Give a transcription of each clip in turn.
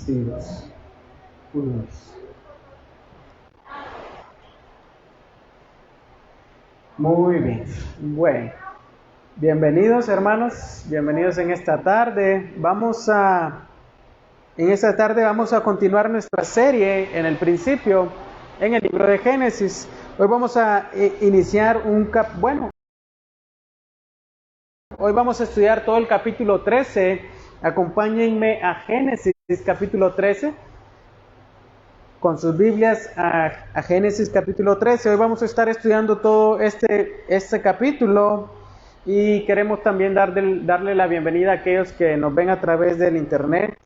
Sí, dos. Uno, dos. Muy bien. Bueno, bienvenidos hermanos, bienvenidos en esta tarde. En esta tarde vamos a continuar nuestra serie en el principio, en el libro de Génesis. Hoy vamos a iniciar hoy vamos a estudiar todo el capítulo 13. Acompáñenme a Génesis capítulo 13. Con sus Biblias a Génesis capítulo 13. Hoy vamos a estar estudiando todo este capítulo y queremos también darle la bienvenida a aquellos que nos ven a través del internet,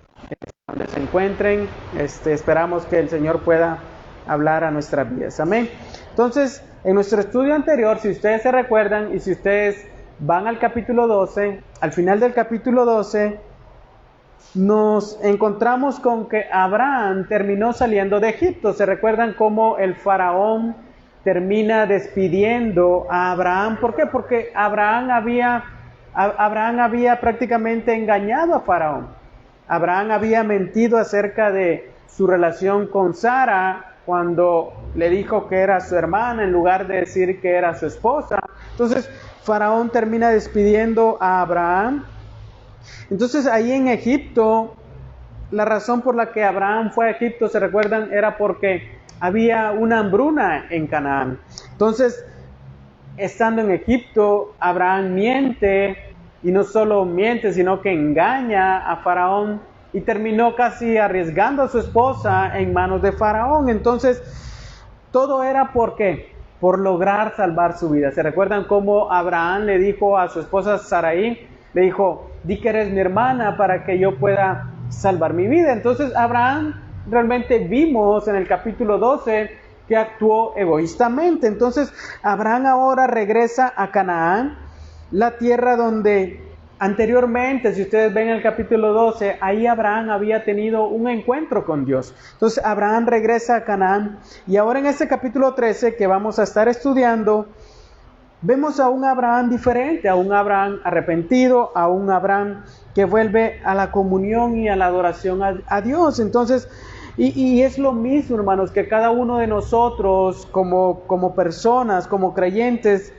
donde se encuentren. Esperamos que el Señor pueda hablar a nuestras vidas. Amén. Entonces, en nuestro estudio anterior, si ustedes se recuerdan y si ustedes van al capítulo 12, al final del capítulo 12, nos encontramos con que Abraham terminó saliendo de Egipto. ¿Se recuerdan cómo el faraón termina despidiendo a Abraham? ¿Por qué? Porque Abraham había prácticamente engañado a faraón. Abraham había mentido acerca de su relación con Sara cuando le dijo que era su hermana en lugar de decir que era su esposa. Entonces faraón termina despidiendo a Abraham. Entonces ahí en Egipto, la razón por la que Abraham fue a Egipto, ¿se recuerdan? Era porque había una hambruna en Canaán. Entonces, estando en Egipto, Abraham miente, y no solo miente, sino que engaña a Faraón, y terminó casi arriesgando a su esposa en manos de Faraón. Entonces, todo era ¿por qué? Por lograr salvar su vida. ¿Se recuerdan cómo Abraham le dijo a su esposa Sarai? Le dijo, di que eres mi hermana para que yo pueda salvar mi vida. Entonces Abraham realmente vimos en el capítulo 12 que actuó egoístamente. Entonces Abraham ahora regresa a Canaán, la tierra donde anteriormente, si ustedes ven el capítulo 12, ahí Abraham había tenido un encuentro con Dios. Entonces Abraham regresa a Canaán y ahora en este capítulo 13 que vamos a estar estudiando, vemos a un Abraham diferente, a un Abraham arrepentido, a un Abraham que vuelve a la comunión y a la adoración a Dios. Entonces, y es lo mismo, hermanos, que cada uno de nosotros como personas, como creyentes,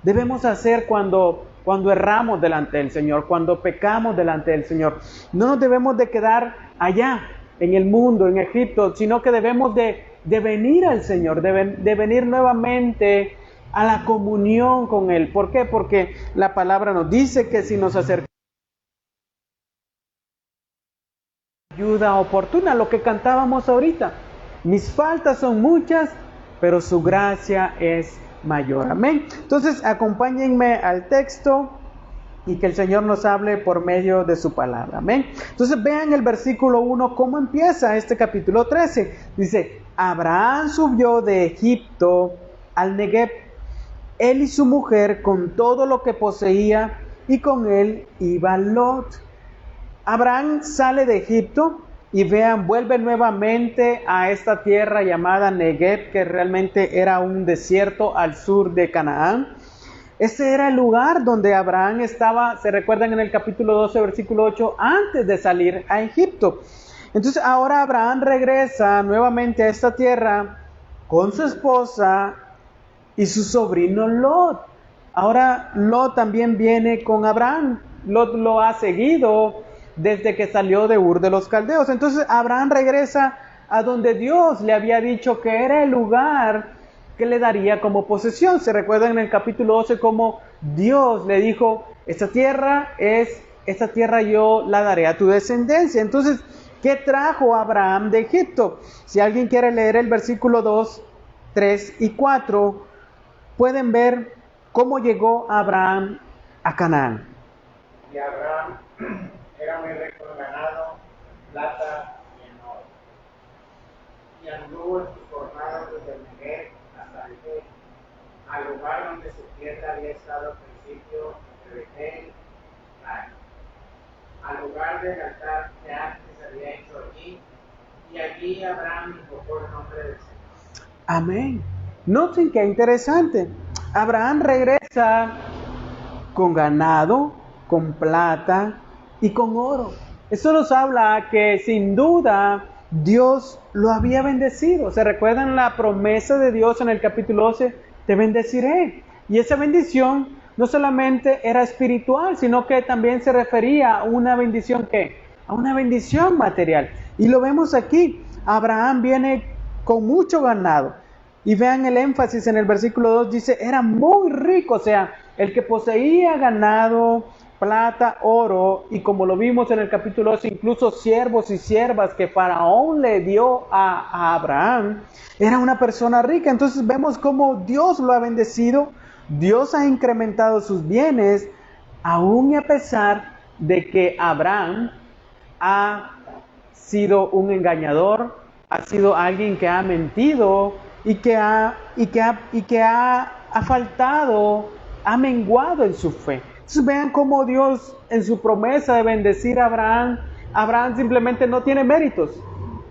debemos hacer cuando erramos delante del Señor, cuando pecamos delante del Señor. No nos debemos de quedar allá, en el mundo, en Egipto, sino que debemos de venir al Señor, de venir nuevamente a la comunión con Él. ¿Por qué? Porque la palabra nos dice que si nos acercamos ayuda oportuna, lo que cantábamos ahorita. Mis faltas son muchas, pero su gracia es mayor. Amén. Entonces, acompáñenme al texto y que el Señor nos hable por medio de su palabra. Amén. Entonces, vean el versículo 1, cómo empieza este capítulo 13. Dice, Abraham subió de Egipto al Negev, él y su mujer con todo lo que poseía, y con él iba Lot. Abraham sale de Egipto y vean, vuelve nuevamente a esta tierra llamada Negev, que realmente era un desierto al sur de Canaán. Ese era el lugar donde Abraham estaba, se recuerdan en el capítulo 12, versículo 8, antes de salir a Egipto. Entonces ahora Abraham regresa nuevamente a esta tierra con su esposa y su sobrino Lot. Ahora Lot también viene con Abraham. Lot lo ha seguido desde que salió de Ur de los Caldeos. Entonces Abraham regresa a donde Dios le había dicho que era el lugar que le daría como posesión. Se recuerda en el capítulo 12 cómo Dios le dijo, esta tierra yo la daré a tu descendencia. Entonces, ¿qué trajo Abraham de Egipto? Si alguien quiere leer el versículo 2, 3 y 4, pueden ver cómo llegó Abraham a Canaán. Y Abraham era muy rico en ganado, plata y en oro. Y anduvo en sus jornadas desde el Negev hasta Betel, al lugar donde su tierra había estado al principio de Betel, al lugar del altar que antes había hecho allí, y allí Abraham invocó el nombre del Señor. Amén. Noten qué interesante. Abraham regresa con ganado, con plata y con oro. Eso nos habla que sin duda Dios lo había bendecido. ¿Se recuerdan la promesa de Dios en el capítulo 12? Te bendeciré. Y esa bendición no solamente era espiritual, sino que también se refería a una bendición ¿qué? A una bendición material. Y lo vemos aquí. Abraham viene con mucho ganado. Y vean el énfasis en el versículo 2, dice, era muy rico, o sea, el que poseía ganado, plata, oro, y como lo vimos en el capítulo 2, incluso siervos y siervas que Faraón le dio a Abraham, era una persona rica. Entonces vemos cómo Dios lo ha bendecido, Dios ha incrementado sus bienes, aún y a pesar de que Abraham ha sido un engañador, ha sido alguien que ha mentido y que ha faltado, ha menguado en su fe. Entonces vean cómo Dios en su promesa de bendecir a Abraham simplemente no tiene méritos.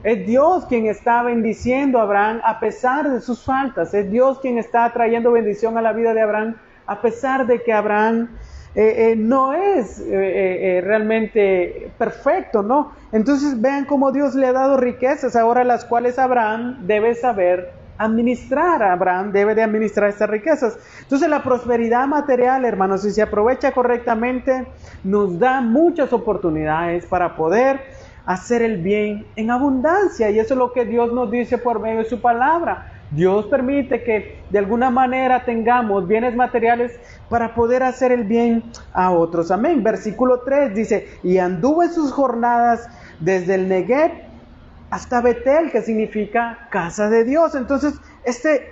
Es Dios quien está bendiciendo a Abraham a pesar de sus faltas. Es Dios quien está trayendo bendición a la vida de Abraham a pesar de que Abraham no es realmente perfecto, ¿no? Entonces vean cómo Dios le ha dado riquezas ahora las cuales Abraham debe saber administrar. Abraham debe de administrar estas riquezas. Entonces la prosperidad material, hermanos, si se aprovecha correctamente, nos da muchas oportunidades para poder hacer el bien en abundancia. Y eso es lo que Dios nos dice por medio de su palabra. Dios permite que de alguna manera tengamos bienes materiales para poder hacer el bien a otros. Amén. Versículo 3 dice, y anduvo en sus jornadas desde el Negev hasta Betel, que significa casa de Dios. Entonces, este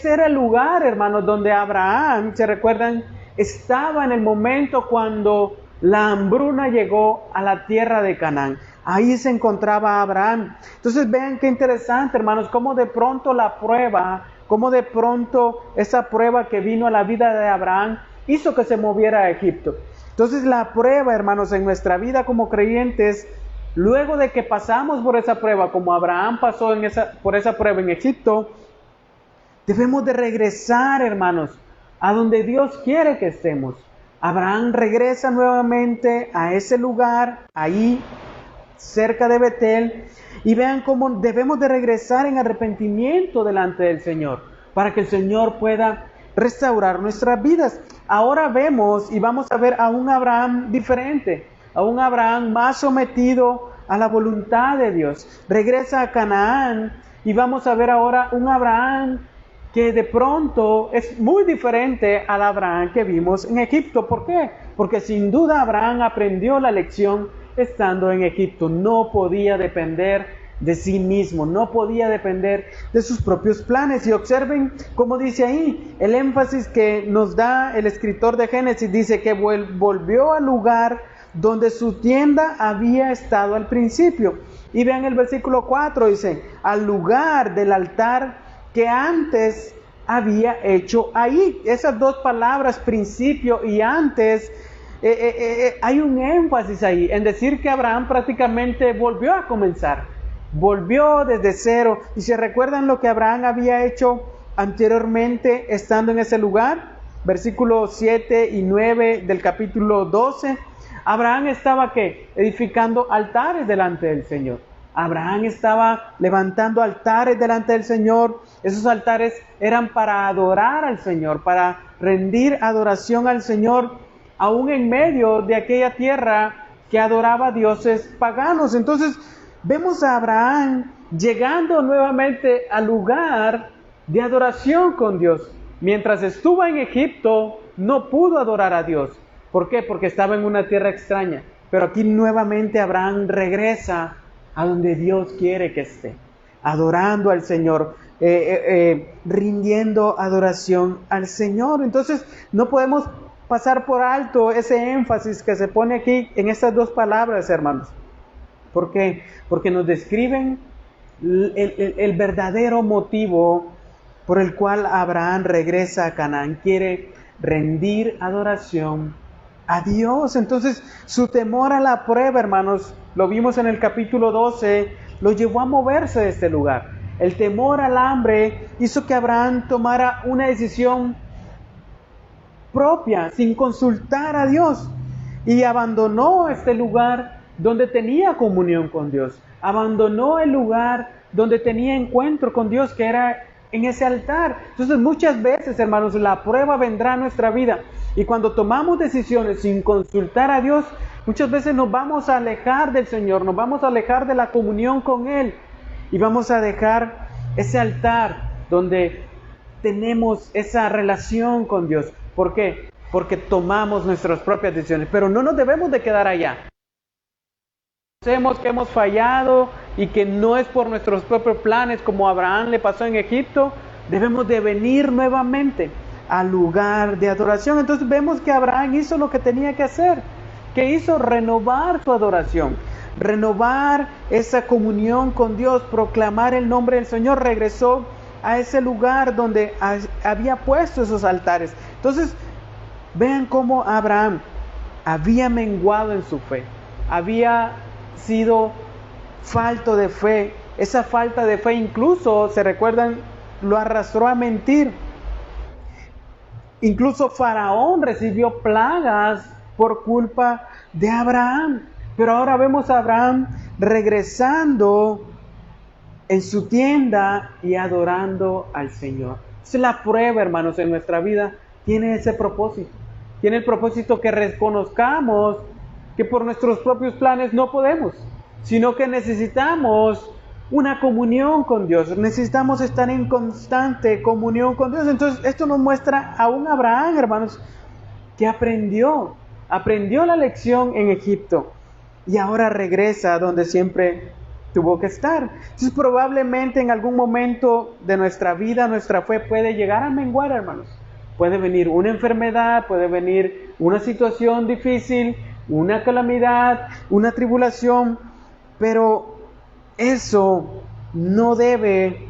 era el lugar, hermanos, donde Abraham, ¿se recuerdan? Estaba en el momento cuando la hambruna llegó a la tierra de Canaán. Ahí se encontraba Abraham. Entonces vean qué interesante, hermanos, cómo de pronto la prueba, cómo de pronto esa prueba que vino a la vida de Abraham hizo que se moviera a Egipto. Entonces la prueba, hermanos, en nuestra vida como creyentes, luego de que pasamos por esa prueba, como Abraham pasó por esa prueba en Egipto, debemos de regresar, hermanos, a donde Dios quiere que estemos. Abraham regresa nuevamente a ese lugar, ahí cerca de Betel, y vean cómo debemos de regresar en arrepentimiento delante del Señor, para que el Señor pueda restaurar nuestras vidas. Ahora vemos y vamos a ver a un Abraham diferente, a un Abraham más sometido a la voluntad de Dios. Regresa a Canaán y vamos a ver ahora un Abraham que de pronto es muy diferente al Abraham que vimos en Egipto. ¿Por qué? Porque sin duda Abraham aprendió la lección estando en Egipto. No podía depender de sí mismo, no podía depender de sus propios planes. Y observen cómo dice ahí, el énfasis que nos da el escritor de Génesis, dice que volvió al lugar donde su tienda había estado al principio. Y vean el versículo 4, dice, al lugar del altar que antes había hecho ahí. Esas dos palabras, principio y antes, hay un énfasis ahí, en decir que Abraham prácticamente volvió a comenzar, volvió desde cero. Y se recuerdan lo que Abraham había hecho anteriormente estando en ese lugar, versículos 7 y 9 del capítulo 12, Abraham estaba ¿qué? Edificando altares delante del Señor. Abraham estaba levantando altares delante del Señor. Esos altares eran para adorar al Señor, para rendir adoración al Señor, aún en medio de aquella tierra que adoraba dioses paganos. Entonces vemos a Abraham llegando nuevamente al lugar de adoración con Dios. Mientras estuvo en Egipto, no pudo adorar a Dios. ¿Por qué? Porque estaba en una tierra extraña. Pero aquí nuevamente Abraham regresa a donde Dios quiere que esté, adorando al Señor, rindiendo adoración al Señor. Entonces no podemos pasar por alto ese énfasis que se pone aquí en estas dos palabras, hermanos. ¿Por qué? Porque nos describen el verdadero motivo por el cual Abraham regresa a Canaán. Quiere rendir adoración a Dios. Entonces su temor a la prueba, hermanos, lo vimos en el capítulo 12, lo llevó a moverse de este lugar. El temor al hambre hizo que Abraham tomara una decisión propia, sin consultar a Dios, y abandonó este lugar donde tenía comunión con Dios. Abandonó el lugar donde tenía encuentro con Dios, que era en ese altar. Entonces muchas veces, hermanos, la prueba vendrá a nuestra vida. Y cuando tomamos decisiones sin consultar a Dios, muchas veces nos vamos a alejar del Señor, nos vamos a alejar de la comunión con Él. Y vamos a dejar ese altar donde tenemos esa relación con Dios. ¿Por qué? Porque tomamos nuestras propias decisiones. Pero no nos debemos de quedar allá. Sabemos que hemos fallado y que no es por nuestros propios planes como a Abraham le pasó en Egipto. Debemos de venir nuevamente al lugar de adoración. Entonces vemos que Abraham hizo lo que tenía que hacer. ¿Qué hizo? Renovar su adoración, renovar esa comunión con Dios, proclamar el nombre del Señor. Regresó a ese lugar donde había puesto esos altares. Entonces vean cómo Abraham había menguado en su fe, había sido falto de fe. Esa falta de fe incluso, se recuerdan, lo arrastró a mentir. Incluso Faraón recibió plagas por culpa de Abraham. Pero ahora vemos a Abraham regresando en su tienda y adorando al Señor. Es la prueba, hermanos, en nuestra vida tiene ese propósito. Tiene el propósito que reconozcamos que por nuestros propios planes no podemos, sino que necesitamos una comunión con Dios. Necesitamos estar en constante comunión con Dios. Entonces esto nos muestra a un Abraham, hermanos, que aprendió la lección en Egipto y ahora regresa a donde siempre tuvo que estar. Entonces probablemente en algún momento de nuestra vida, nuestra fe puede llegar a menguar, hermanos. Puede venir una enfermedad, puede venir una situación difícil, una calamidad, una tribulación, pero eso no debe,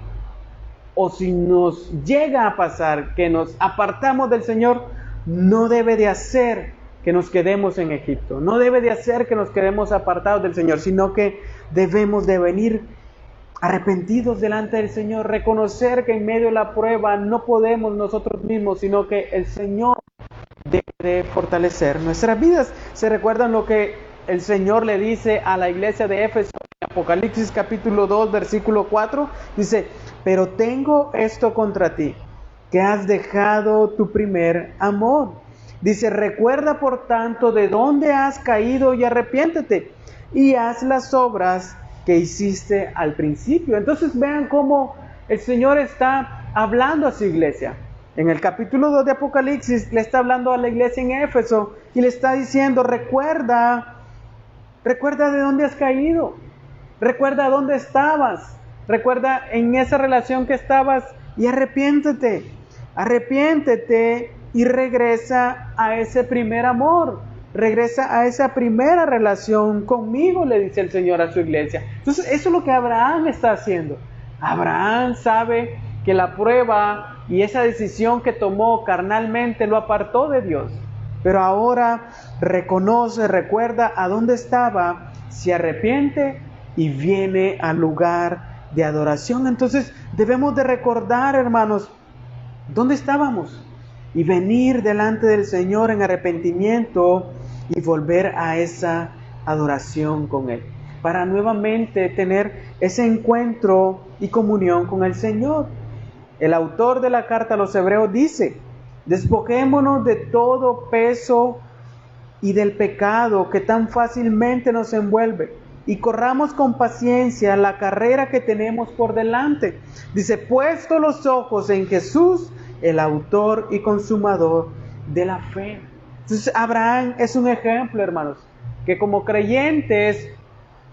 o si nos llega a pasar que nos apartamos del Señor, no debe de hacer que nos quedemos en Egipto, no debe de hacer que nos quedemos apartados del Señor, sino que debemos de venir arrepentidos delante del Señor, reconocer que en medio de la prueba no podemos nosotros mismos, sino que el Señor debe de fortalecer nuestras vidas. ¿Se recuerdan lo que el Señor le dice a la iglesia de Éfeso en Apocalipsis capítulo 2, versículo 4? Dice, pero tengo esto contra ti, que has dejado tu primer amor. Dice, recuerda por tanto de dónde has caído y arrepiéntete y haz las obras que hiciste al principio. Entonces vean cómo el Señor está hablando a su iglesia. En el capítulo 2 de Apocalipsis le está hablando a la iglesia en Éfeso y le está diciendo, recuerda de dónde has caído, recuerda dónde estabas, recuerda en esa relación que estabas y arrepiéntete y regresa a ese primer amor. Regresa a esa primera relación conmigo, le dice el Señor a su iglesia. Entonces, eso es lo que Abraham está haciendo. Abraham sabe que la prueba y esa decisión que tomó carnalmente lo apartó de Dios. Pero ahora reconoce, recuerda a dónde estaba, se arrepiente y viene al lugar de adoración. Entonces, debemos de recordar, hermanos, dónde estábamos y venir delante del Señor en arrepentimiento y volver a esa adoración con Él, para nuevamente tener ese encuentro y comunión con el Señor. El autor de la carta a los Hebreos dice, despojémonos de todo peso y del pecado que tan fácilmente nos envuelve y corramos con paciencia la carrera que tenemos por delante. Dice, puesto los ojos en Jesús, el autor y consumador de la fe. Entonces Abraham es un ejemplo, hermanos, que como creyentes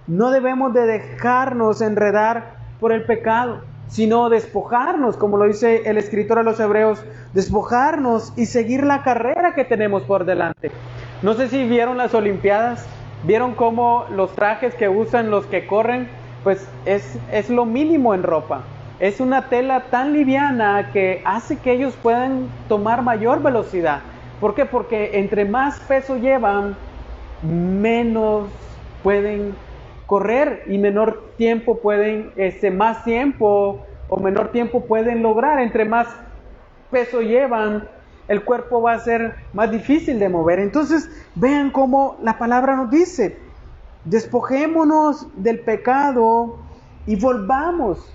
no debemos de dejarnos enredar por el pecado, sino despojarnos, como lo dice el escritor a los Hebreos, despojarnos y seguir la carrera que tenemos por delante. No sé si vieron las Olimpiadas, vieron cómo los trajes que usan los que corren, pues es lo mínimo en ropa. Es una tela tan liviana que hace que ellos puedan tomar mayor velocidad. ¿Por qué? Porque entre más peso llevan, menos pueden correr y menor tiempo pueden, más tiempo o menor tiempo pueden lograr. Entre más peso llevan, el cuerpo va a ser más difícil de mover. Entonces, vean cómo la palabra nos dice, Despojémonos del pecado y volvamos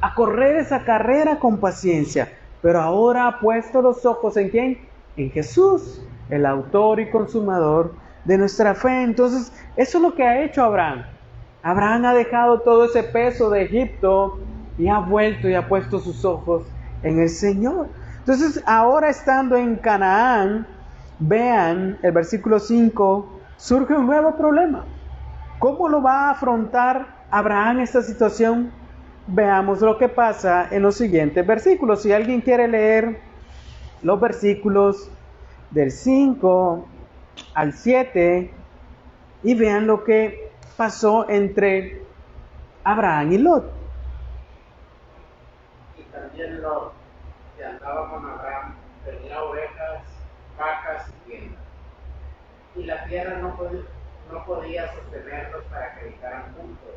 a correr esa carrera con paciencia. Pero ahora ha puesto los ojos ¿en quién? En Jesús, el autor y consumador de nuestra fe. Entonces, eso es lo que ha hecho Abraham. Abraham ha dejado todo ese peso de Egipto y ha vuelto y ha puesto sus ojos en el Señor. Entonces, ahora estando en Canaán, vean el versículo 5, surge un nuevo problema. ¿Cómo lo va a afrontar Abraham esta situación? Veamos lo que pasa en los siguientes versículos. Si alguien quiere leer los versículos del 5 al 7 y vean lo que pasó entre Abraham y Lot. Y también Lot, que andaba con Abraham, tenía ovejas, vacas y tiendas. Y la tierra no podía sostenerlos para que habitaran juntos,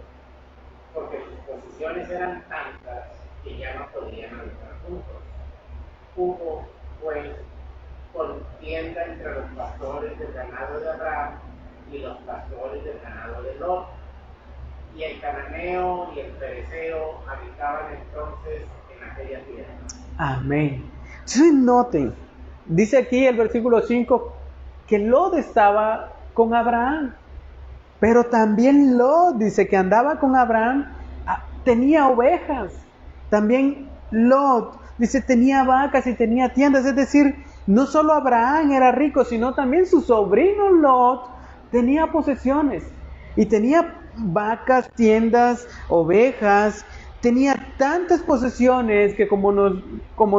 porque sus posesiones eran tantas que ya no podían habitar juntos. Hubo, pues, contienda entre los pastores del ganado de Abraham y los pastores del ganado de Lot. Y el cananeo y el fereceo habitaban entonces en aquella tierra. Amén. Entonces noten, dice aquí el versículo 5 que Lot estaba con Abraham. Pero también Lot dice que andaba con Abraham, tenía ovejas. También Lot dice tenía vacas y tenía tiendas. Es decir, no solo Abraham era rico, sino también su sobrino Lot tenía posesiones. Y tenía vacas, tiendas, ovejas. Tenía tantas posesiones que como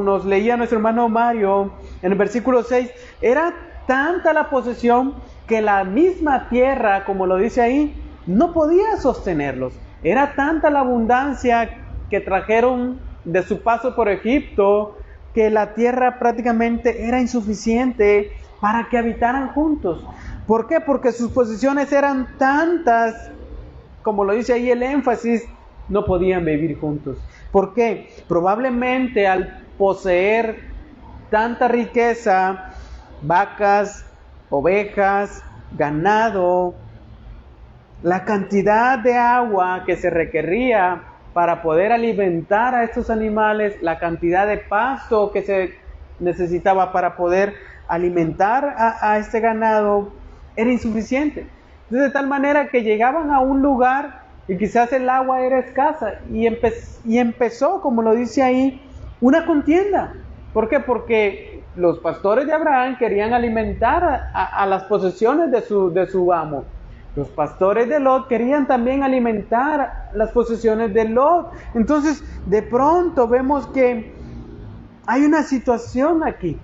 nos leía nuestro hermano Mario en el versículo 6, era tanta la posesión que la misma tierra, como lo dice ahí, no podía sostenerlos. Era tanta la abundancia que trajeron de su paso por Egipto, que la tierra prácticamente era insuficiente para que habitaran juntos. ¿Por qué? Porque sus posesiones eran tantas, como lo dice ahí el énfasis, no podían vivir juntos. ¿Por qué? Probablemente al poseer tanta riqueza, vacas, ovejas, ganado, la cantidad de agua que se requería para poder alimentar a estos animales, la cantidad de pasto que se necesitaba para poder alimentar a este ganado, era insuficiente. Entonces, de tal manera que llegaban a un lugar y quizás el agua era escasa y empezó, como lo dice ahí, una contienda. ¿Por qué? Porque los pastores de Abraham querían alimentar a las posesiones de su amo. Los pastores de Lot querían también alimentar las posesiones de Lot. Entonces, de pronto vemos que hay una situación aquí.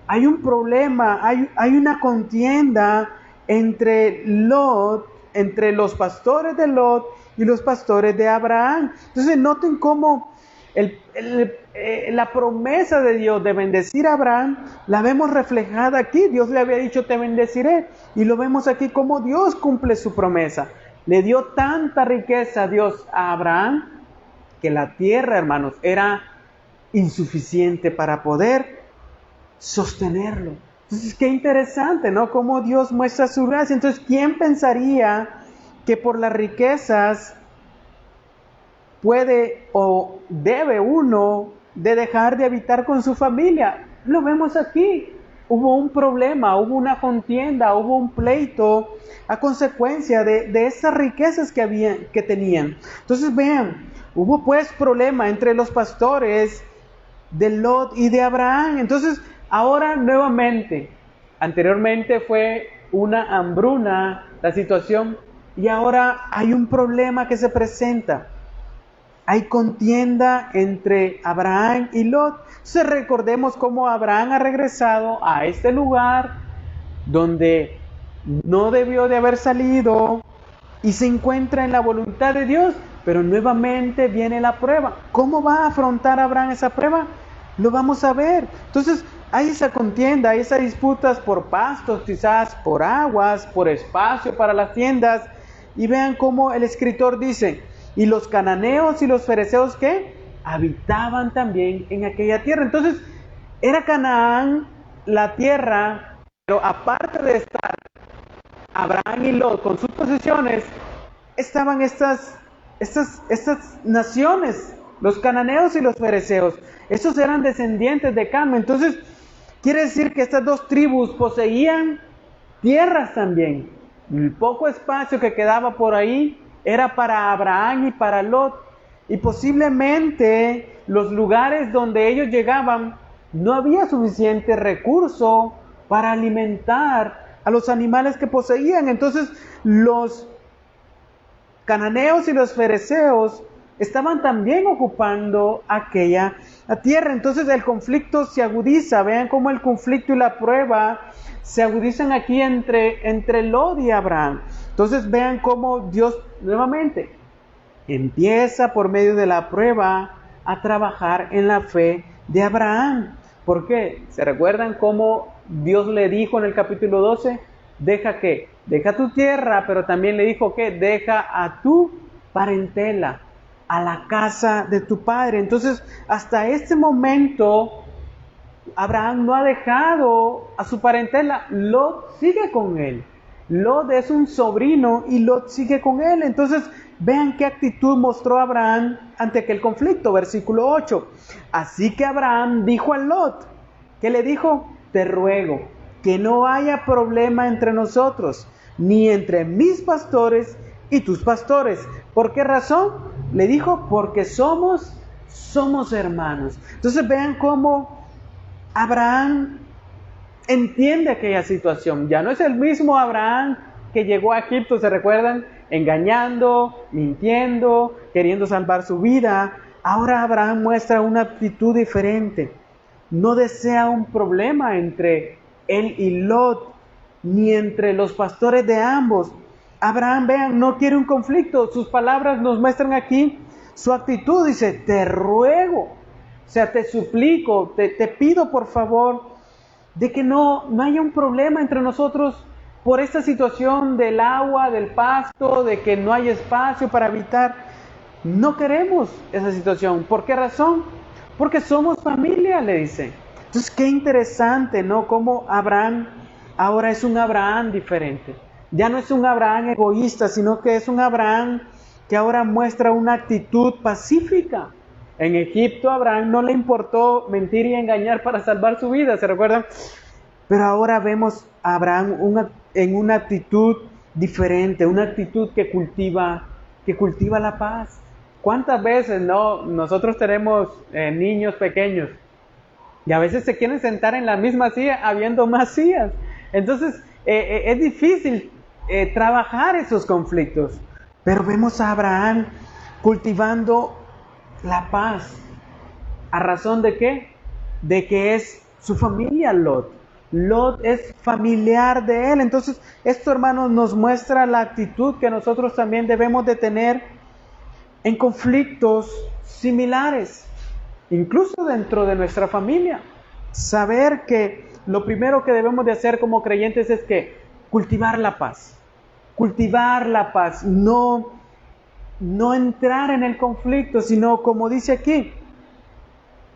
Hay un problema, hay una contienda entre Lot, entre los pastores de Lot y los pastores de Abraham. Entonces, noten cómo la promesa de Dios de bendecir a Abraham la vemos reflejada aquí. Dios le había dicho te bendeciré, y lo vemos aquí como Dios cumple su promesa. Le dio tanta riqueza a Dios a Abraham que la tierra, hermanos, era insuficiente para poder sostenerlo. Entonces, qué interesante, ¿no? Cómo Dios muestra su gracia. Entonces, ¿quién pensaría que por las riquezas puede o debe uno de dejar de habitar con su familia? Lo vemos aquí. Hubo un problema, hubo una contienda, hubo un pleito a consecuencia de esas riquezas que tenían. Entonces vean, hubo pues problema entre los pastores de Lot y de Abraham. Entonces ahora nuevamente, anteriormente fue una hambruna la situación y ahora hay un problema que se presenta. Hay contienda entre Abraham y Lot. Entonces recordemos cómo Abraham ha regresado a este lugar donde no debió de haber salido y se encuentra en la voluntad de Dios, pero nuevamente viene la prueba. ¿Cómo va a afrontar Abraham esa prueba? Lo vamos a ver. Entonces hay esa contienda, hay esas disputas por pastos, quizás por aguas, por espacio para las tiendas. Y vean cómo el escritor dice: y los cananeos y los fereceos, ¿qué? Habitaban también en aquella tierra. Entonces, era Canaán la tierra, pero aparte de estar Abraham y Lot con sus posesiones, estaban estas naciones, los cananeos y los fereceos. Estos eran descendientes de Cam. Entonces, quiere decir que estas dos tribus poseían tierras también. El poco espacio que quedaba por ahí era para Abraham y para Lot. Y posiblemente los lugares donde ellos llegaban no había suficiente recurso para alimentar a los animales que poseían. Entonces los cananeos y los fereceos estaban también ocupando aquella tierra. Entonces el conflicto se agudiza. Vean cómo el conflicto y la prueba se agudizan aquí entre Lot y Abraham. Entonces vean cómo Dios nuevamente empieza por medio de la prueba a trabajar en la fe de Abraham. ¿Por qué? ¿Se recuerdan cómo Dios le dijo en el capítulo 12? Deja tu tierra, pero también le dijo que deja a tu parentela, a la casa de tu padre. Entonces, hasta este momento, Abraham no ha dejado a su parentela. Lot sigue con él. Lot es un sobrino y Lot sigue con él. Entonces, vean qué actitud mostró Abraham ante aquel conflicto. Versículo 8. Así que Abraham dijo a Lot, ¿qué le dijo? Te ruego que no haya problema entre nosotros, ni entre mis pastores y tus pastores. ¿Por qué razón? Le dijo, porque somos hermanos. Entonces vean cómo Abraham entiende aquella situación. Ya no es el mismo Abraham que llegó a Egipto, ¿se recuerdan? Engañando, mintiendo, queriendo salvar su vida. Ahora Abraham muestra una actitud diferente. No desea un problema entre él y Lot, ni entre los pastores de ambos. Abraham, vean, no quiere un conflicto. Sus palabras nos muestran aquí su actitud. Dice, te ruego, o sea, te suplico, te pido por favor, de que no haya un problema entre nosotros por esta situación del agua, del pasto, de que no hay espacio para habitar. No queremos esa situación. ¿Por qué razón? Porque somos familia, le dice. Entonces, qué interesante, ¿no? Cómo Abraham ahora es un Abraham diferente. Ya no es un Abraham egoísta, sino que es un Abraham que ahora muestra una actitud pacífica. En Egipto, a Abraham no le importó mentir y engañar para salvar su vida, ¿se recuerdan? Pero ahora vemos a Abraham en una actitud diferente, una actitud que cultiva la paz. ¿Cuántas veces nosotros tenemos niños pequeños y a veces se quieren sentar en la misma silla habiendo más sillas? Entonces es difícil trabajar esos conflictos, pero vemos a Abraham cultivando la paz. ¿A razón de qué? De que es su familia Lot. Lot es familiar de él. Entonces esto, hermanos, nos muestra la actitud que nosotros también debemos de tener en conflictos similares, incluso dentro de nuestra familia. Saber que lo primero que debemos de hacer como creyentes es que cultivar la paz. Cultivar la paz, no entrar en el conflicto, sino como dice aquí,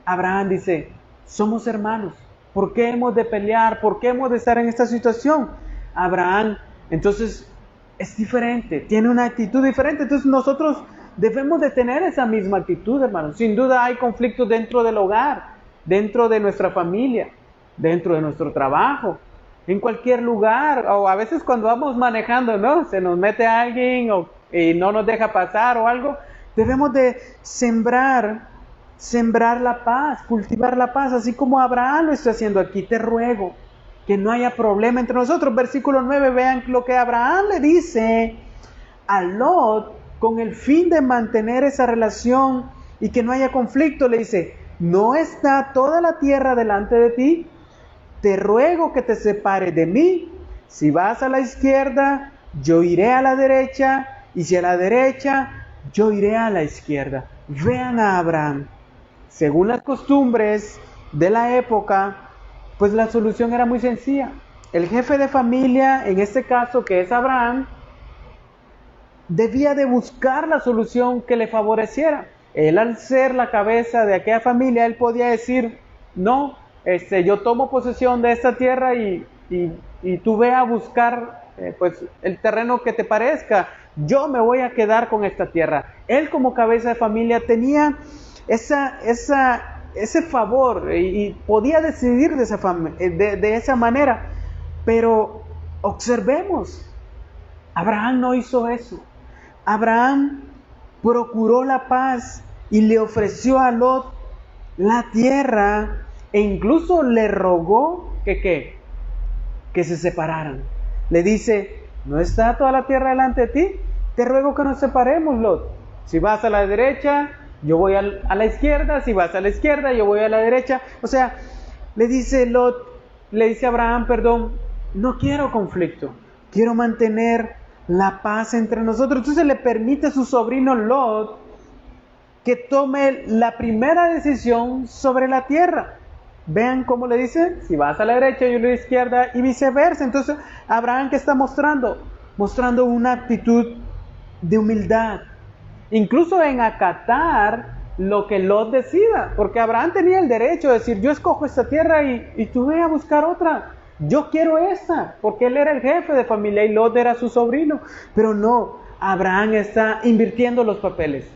Abraham dice, somos hermanos. ¿Por qué hemos de pelear? ¿Por qué hemos de estar en esta situación? Abraham, entonces, es diferente, tiene una actitud diferente. Entonces nosotros debemos de tener esa misma actitud, hermanos. Sin duda hay conflictos dentro del hogar, dentro de nuestra familia, dentro de nuestro trabajo, en cualquier lugar, o a veces cuando vamos manejando, ¿no? Se nos mete alguien y no nos deja pasar o algo. Debemos de sembrar la paz, cultivar la paz, así como Abraham lo está haciendo aquí. Te ruego que no haya problema entre nosotros. Versículo 9, vean lo que Abraham le dice a Lot con el fin de mantener esa relación y que no haya conflicto. Le dice, ¿no está toda la tierra delante de ti? Te ruego que te separes de mí. Si vas a la izquierda, yo iré a la derecha, y si a la derecha, yo iré a la izquierda. Vean a Abraham. Según las costumbres de la época, pues la solución era muy sencilla. El jefe de familia, en este caso que es Abraham, debía de buscar la solución que le favoreciera. Él, al ser la cabeza de aquella familia, él podía decir, no, yo tomo posesión de esta tierra y tú ve a buscar pues el terreno que te parezca, yo me voy a quedar con esta tierra. Él como cabeza de familia tenía ese favor y podía decidir de esa manera, pero observemos, Abraham no hizo eso. Abraham procuró la paz y le ofreció a Lot la tierra e incluso le rogó que se separaran. Le dice, ¿no está toda la tierra delante de ti? Te ruego que nos separemos, Lot. Si vas a la derecha, yo voy a la izquierda. Si vas a la izquierda, yo voy a la derecha. O sea, le dice Abraham, no quiero conflicto. Quiero mantener la paz entre nosotros. Entonces le permite a su sobrino Lot que tome la primera decisión sobre la tierra. Vean cómo le dice, si vas a la derecha, yo a la izquierda y viceversa. Entonces, Abraham, ¿qué está mostrando? Mostrando una actitud de humildad. Incluso en acatar lo que Lot decida. Porque Abraham tenía el derecho de decir, yo escojo esta tierra y tú ve a buscar otra. Yo quiero esta, porque él era el jefe de familia y Lot era su sobrino. Pero no, Abraham está invirtiendo los papeles.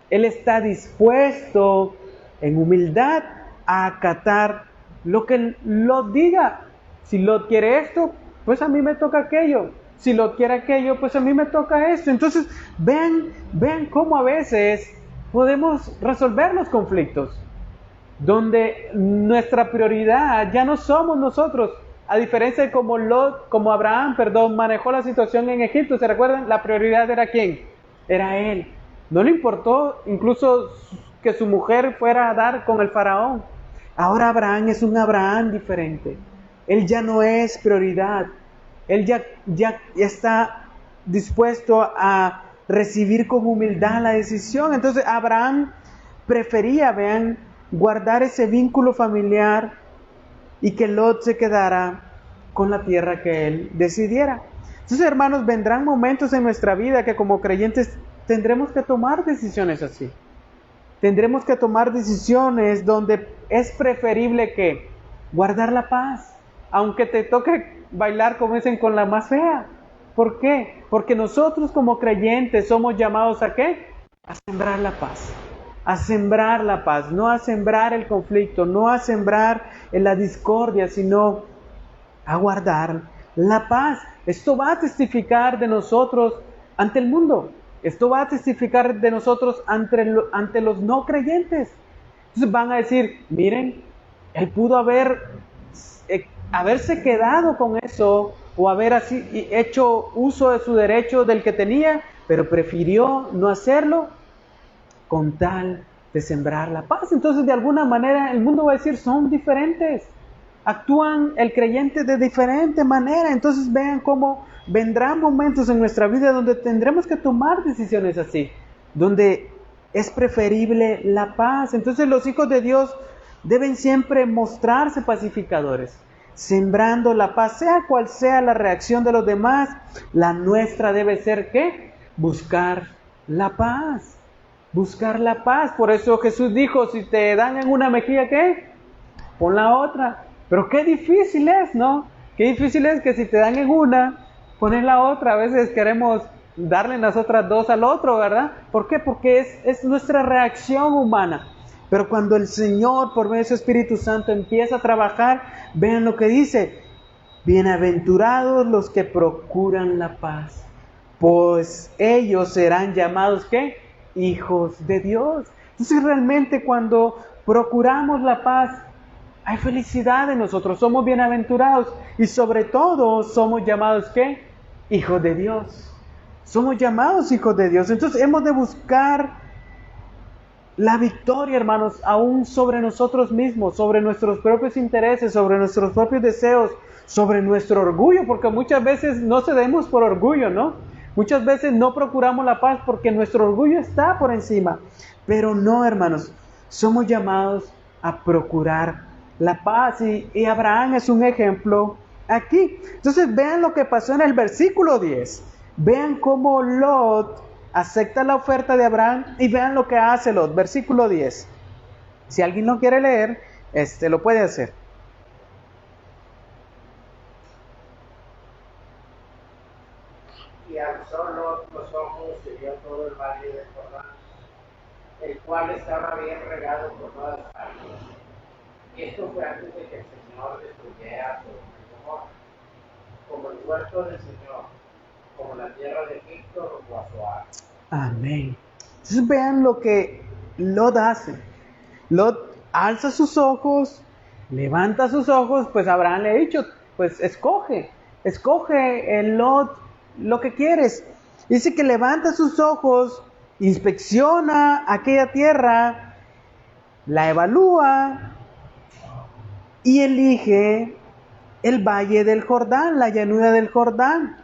Él está dispuesto en humildad a acatar lo que Lot diga. Si Lot quiere esto, pues a mí me toca aquello. Si Lot quiere aquello, pues a mí me toca esto. Entonces, vean cómo a veces podemos resolver los conflictos, donde nuestra prioridad ya no somos nosotros. A diferencia de como Abraham, manejó la situación en Egipto. ¿Se recuerdan? La prioridad era ¿quién? Era él. No le importó incluso que su mujer fuera a dar con el faraón. Ahora Abraham es un Abraham diferente. Él ya no es prioridad. Él ya está dispuesto a recibir con humildad la decisión. Entonces Abraham prefería, guardar ese vínculo familiar y que Lot se quedara con la tierra que él decidiera. Entonces, hermanos, vendrán momentos en nuestra vida que como creyentes tendremos que tomar decisiones así. Tendremos que tomar decisiones donde es preferible que guardar la paz, aunque te toque bailar, como dicen, con la más fea. ¿Por qué? Porque nosotros como creyentes somos llamados ¿a qué? A sembrar la paz. A sembrar la paz, no a sembrar el conflicto, no a sembrar la discordia, sino a guardar la paz. Esto va a testificar de nosotros ante el mundo. Esto va a testificar de nosotros ante los no creyentes. Entonces van a decir, miren, él pudo haberse quedado con eso o haber así hecho uso de su derecho del que tenía, pero prefirió no hacerlo con tal de sembrar la paz. Entonces, de alguna manera, el mundo va a decir, son diferentes. Actúan el creyente de diferente manera. Entonces, vean cómo vendrán momentos en nuestra vida donde tendremos que tomar decisiones así, donde es preferible la paz. Entonces, los hijos de Dios deben siempre mostrarse pacificadores, sembrando la paz, sea cual sea la reacción de los demás. La nuestra debe ser, ¿qué? Buscar la paz. Buscar la paz. Por eso Jesús dijo, si te dan en una mejilla, ¿qué? Pon la otra. Pero qué difícil es, ¿no? Qué difícil es que si te dan en una, pones la otra. A veces queremos darle las otras dos al otro, ¿verdad? ¿Por qué? Porque es nuestra reacción humana. Pero cuando el Señor, por medio de su Espíritu Santo, empieza a trabajar, vean lo que dice. Bienaventurados los que procuran la paz, pues ellos serán llamados, ¿qué? Hijos de Dios. Entonces realmente cuando procuramos la paz, hay felicidad en nosotros, somos bienaventurados y sobre todo somos llamados ¿qué? Hijos de Dios. Somos llamados hijos de Dios. Entonces hemos de buscar la victoria, hermanos, aún sobre nosotros mismos, sobre nuestros propios intereses, sobre nuestros propios deseos, sobre nuestro orgullo, porque muchas veces no cedemos por orgullo, ¿no? Muchas veces no procuramos la paz porque nuestro orgullo está por encima. Pero no, hermanos, somos llamados a procurar la paz. Y Abraham es un ejemplo aquí. Entonces vean lo que pasó en el versículo 10. Vean cómo Lot acepta la oferta de Abraham y vean lo que hace Lot. Versículo 10. Si alguien lo quiere leer, lo puede hacer. cual estaba bien regado por todas partes. Esto fue antes de que el Señor destruyera Sodoma y Gomorra, como el huerto del Señor, como la tierra de Egipto rumbo a Zoar. Amén. Entonces vean lo que Lot hace. Lot alza sus ojos, levanta sus ojos, pues Abraham le ha dicho, pues escoge el Lot lo que quieres. Dice que levanta sus ojos, inspecciona aquella tierra, la evalúa y elige el valle del Jordán, la llanura del Jordán.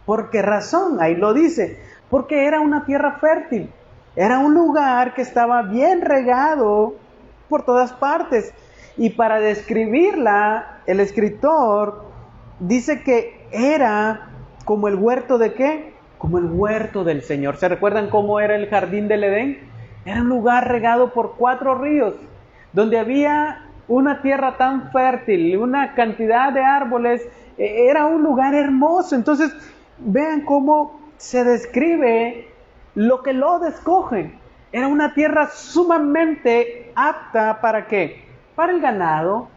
¿Por qué razón? Ahí lo dice. Porque era una tierra fértil. Era un lugar que estaba bien regado por todas partes. Y para describirla, el escritor dice que era como el huerto de ¿qué? Como el huerto del Señor. ¿Se recuerdan cómo era el jardín del Edén? Era un lugar regado por 4 ríos, donde había una tierra tan fértil, una cantidad de árboles. Era un lugar hermoso. Entonces, vean cómo se describe lo que Lot escoge. Era una tierra sumamente apta ¿para qué? Para el ganado,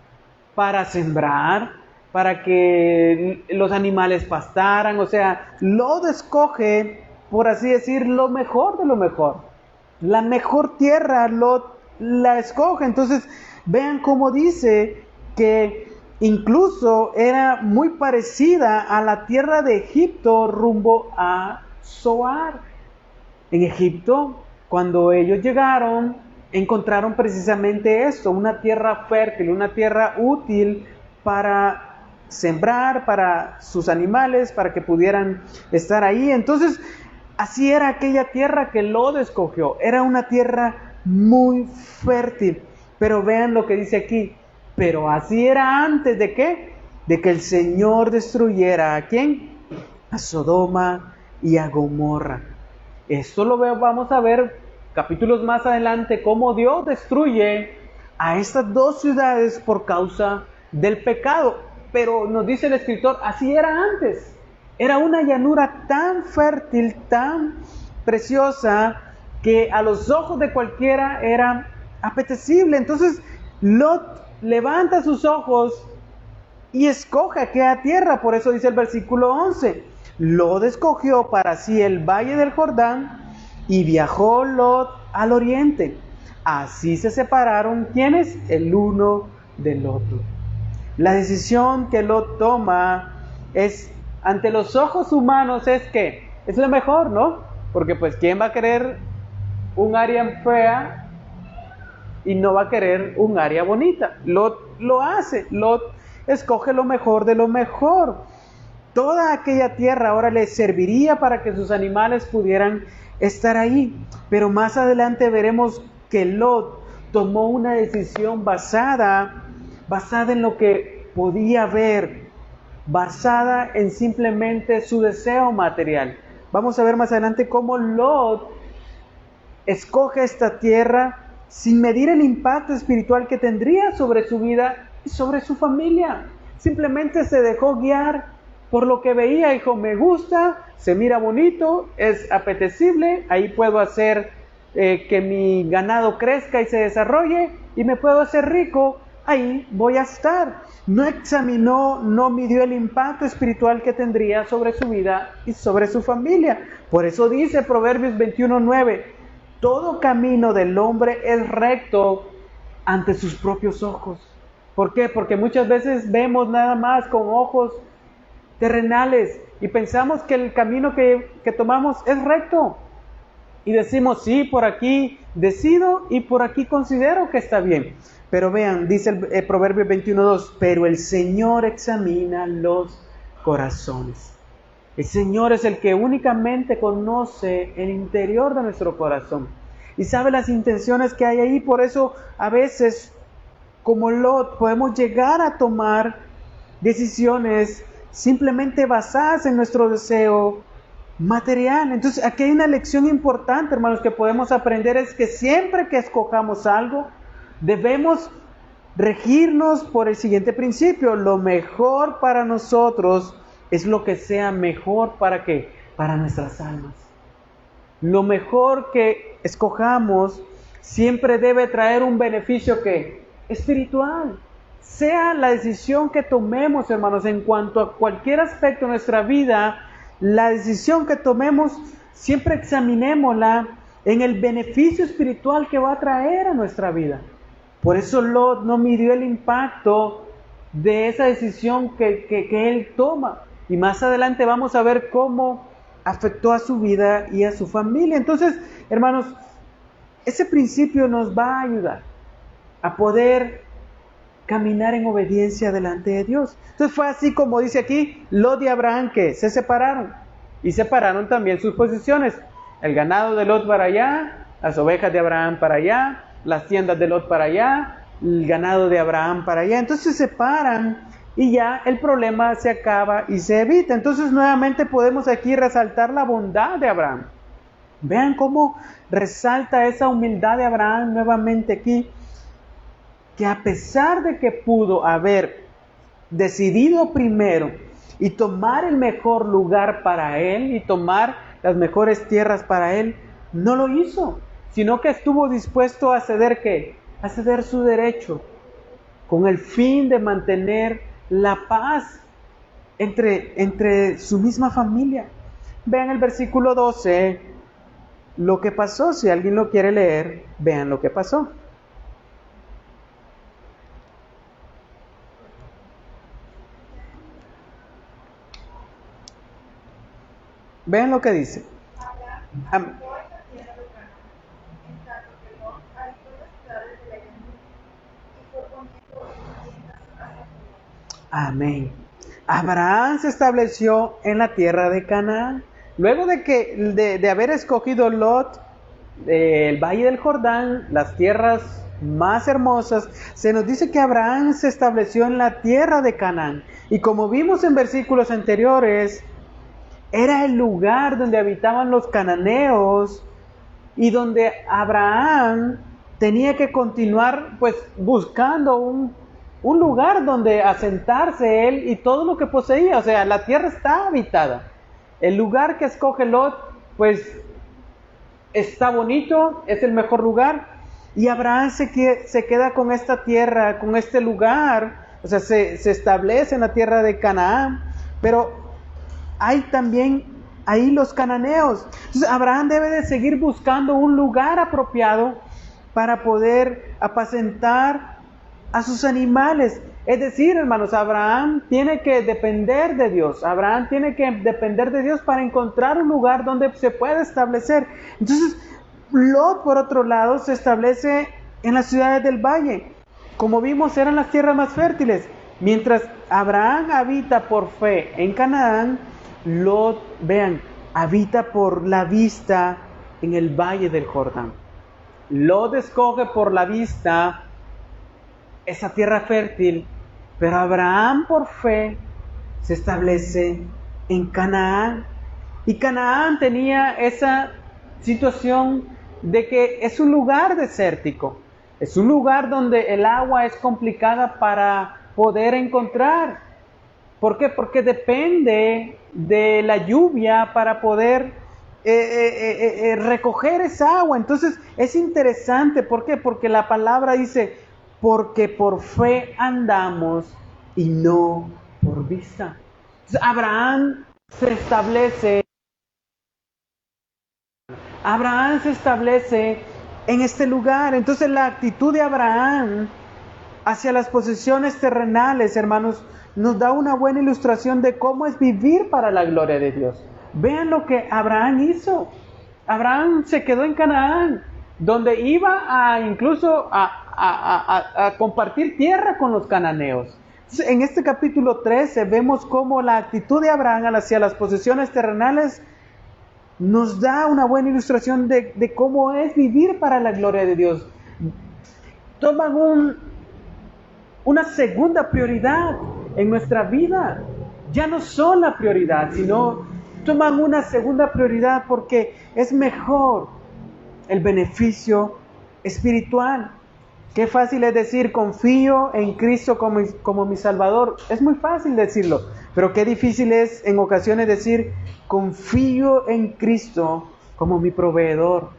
para sembrar, para que los animales pastaran. O sea, Lot escoge, por así decir, lo mejor de lo mejor. La mejor tierra Lot la escoge. Entonces, vean cómo dice que incluso era muy parecida a la tierra de Egipto rumbo a Zoar. En Egipto, cuando ellos llegaron, encontraron precisamente esto, una tierra fértil, una tierra útil para sembrar, para sus animales, para que pudieran estar ahí. Entonces, así era aquella tierra que Lot escogió. Era una tierra muy fértil. Pero vean lo que dice aquí. Pero así era antes de ¿qué? De que el Señor destruyera ¿a quién? A Sodoma y a Gomorra. Esto vamos a ver capítulos más adelante, cómo Dios destruye a estas 2 ciudades por causa del pecado. Pero nos dice el escritor, así era antes. Era una llanura tan fértil, tan preciosa, que a los ojos de cualquiera era apetecible. Entonces Lot levanta sus ojos y escoge aquella tierra. Por eso dice el versículo 11, Lot escogió para sí el valle del Jordán y viajó Lot al oriente. Así se separaron, ¿quiénes? El uno del otro. La decisión que Lot toma es, ante los ojos humanos, es que es lo mejor, ¿no? Porque pues ¿quién va a querer un área fea y no va a querer un área bonita? Lot lo hace. Lot escoge lo mejor de lo mejor. Toda aquella tierra ahora le serviría para que sus animales pudieran estar ahí. Pero más adelante veremos que Lot tomó una decisión basada en lo que podía ver, basada en simplemente su deseo material. Vamos a ver más adelante cómo Lot escoge esta tierra sin medir el impacto espiritual que tendría sobre su vida y sobre su familia. Simplemente se dejó guiar por lo que veía. Dijo, me gusta, se mira bonito, es apetecible, ahí puedo hacer que mi ganado crezca y se desarrolle y me puedo hacer rico, ahí voy a estar. No examinó, no midió el impacto espiritual que tendría sobre su vida y sobre su familia. Por eso dice Proverbios 21:9, todo camino del hombre es recto ante sus propios ojos. ¿Por qué? Porque muchas veces vemos nada más con ojos terrenales y pensamos que el camino que tomamos es recto. Y decimos, sí, por aquí decido y por aquí considero que está bien. Pero vean, dice el Proverbio 21:2, pero el Señor examina los corazones. El Señor es el que únicamente conoce el interior de nuestro corazón y sabe las intenciones que hay ahí. Por eso a veces, como Lot, podemos llegar a tomar decisiones simplemente basadas en nuestro deseo material. Entonces aquí hay una lección importante, hermanos, que podemos aprender, es que siempre que escojamos algo, debemos regirnos por el siguiente principio: lo mejor para nosotros es lo que sea mejor para ¿qué? Para nuestras almas. Lo mejor que escojamos siempre debe traer un beneficio que espiritual. Sea la decisión que tomemos, hermanos, en cuanto a cualquier aspecto de nuestra vida, la decisión que tomemos, siempre examinémosla en el beneficio espiritual que va a traer a nuestra vida. Por eso Lot no midió el impacto de esa decisión que él toma. Y más adelante vamos a ver cómo afectó a su vida y a su familia. Entonces, hermanos, ese principio nos va a ayudar a poder caminar en obediencia delante de Dios. Entonces fue así como dice aquí, Lot y Abraham que se separaron. Y separaron también sus posiciones. El ganado de Lot para allá, las ovejas de Abraham para allá, las tiendas de Lot para allá, el ganado de Abraham para allá. Entonces se separan y ya el problema se acaba y se evita. Entonces nuevamente podemos aquí resaltar la bondad de Abraham. Vean cómo resalta esa humildad de Abraham nuevamente aquí, que a pesar de que pudo haber decidido primero y tomar el mejor lugar para él y tomar las mejores tierras para él, no lo hizo, sino que estuvo dispuesto a ceder ¿qué? A ceder su derecho, con el fin de mantener la paz entre su misma familia. Vean el versículo 12, lo que pasó. Si alguien lo quiere leer, vean lo que pasó. Vean lo que dice. Amén. Abraham se estableció en la tierra de Canaán. Luego de haber escogido Lot, el valle del Jordán, las tierras más hermosas, se nos dice que Abraham se estableció en la tierra de Canaán. Y como vimos en versículos anteriores, era el lugar donde habitaban los cananeos y donde Abraham tenía que continuar pues buscando un lugar donde asentarse él y todo lo que poseía. O sea, la tierra está habitada. El lugar que escoge Lot pues está bonito, es el mejor lugar, y Abraham se queda con esta tierra, con este lugar. O sea, se establece en la tierra de Canaán, pero hay también ahí los cananeos. Entonces Abraham debe de seguir buscando un lugar apropiado para poder apacentar a sus animales. Es decir, hermanos, Abraham tiene que depender de Dios. Abraham tiene que depender de Dios para encontrar un lugar donde se pueda establecer. Entonces, Lot, por otro lado, se establece en las ciudades del valle. Como vimos, eran las tierras más fértiles. Mientras Abraham habita por fe en Canaán, Lot, vean, habita por la vista en el valle del Jordán. Lot escoge por la vista esa tierra fértil, pero Abraham por fe se establece en Canaán. Y Canaán tenía esa situación de que es un lugar desértico, es un lugar donde el agua es complicada para poder encontrar. ¿Por qué? Porque depende de la lluvia para poder recoger esa agua. Entonces es interesante. ¿Por qué? Porque la palabra dice, porque por fe andamos y no por vista. Entonces, Abraham se establece en este lugar. Entonces la actitud de Abraham hacia las posesiones terrenales, hermanos, nos da una buena ilustración de cómo es vivir para la gloria de Dios. Vean lo que Abraham hizo. Abraham se quedó en Canaán, donde iba incluso a compartir tierra con los cananeos. En este capítulo 13 vemos cómo la actitud de Abraham hacia las posesiones terrenales nos da una buena ilustración de cómo es vivir para la gloria de Dios. Toman una segunda prioridad en nuestra vida. Ya no son la prioridad, sino toman una segunda prioridad porque es mejor el beneficio espiritual. Qué fácil es decir, confío en Cristo como mi Salvador. Es muy fácil decirlo, pero qué difícil es en ocasiones decir, confío en Cristo como mi proveedor.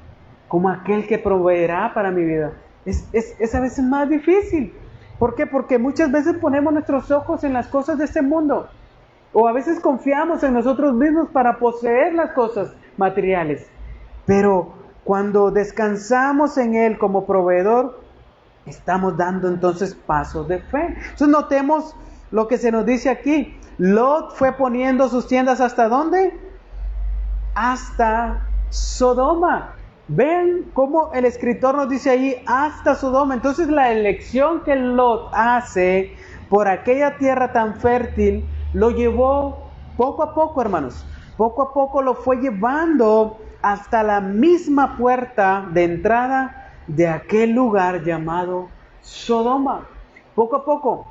como aquel que proveerá para mi vida. Es a veces más difícil. ¿Por qué? Porque muchas veces ponemos nuestros ojos en las cosas de este mundo. O a veces confiamos en nosotros mismos para poseer las cosas materiales. Pero cuando descansamos en Él como proveedor, estamos dando entonces pasos de fe. Entonces notemos lo que se nos dice aquí. Lot fue poniendo sus tiendas ¿hasta dónde? Hasta Sodoma. Ven cómo el escritor nos dice ahí hasta Sodoma. Entonces la elección que Lot hace por aquella tierra tan fértil lo llevó poco a poco, hermanos. Poco a poco lo fue llevando hasta la misma puerta de entrada de aquel lugar llamado Sodoma. Poco a poco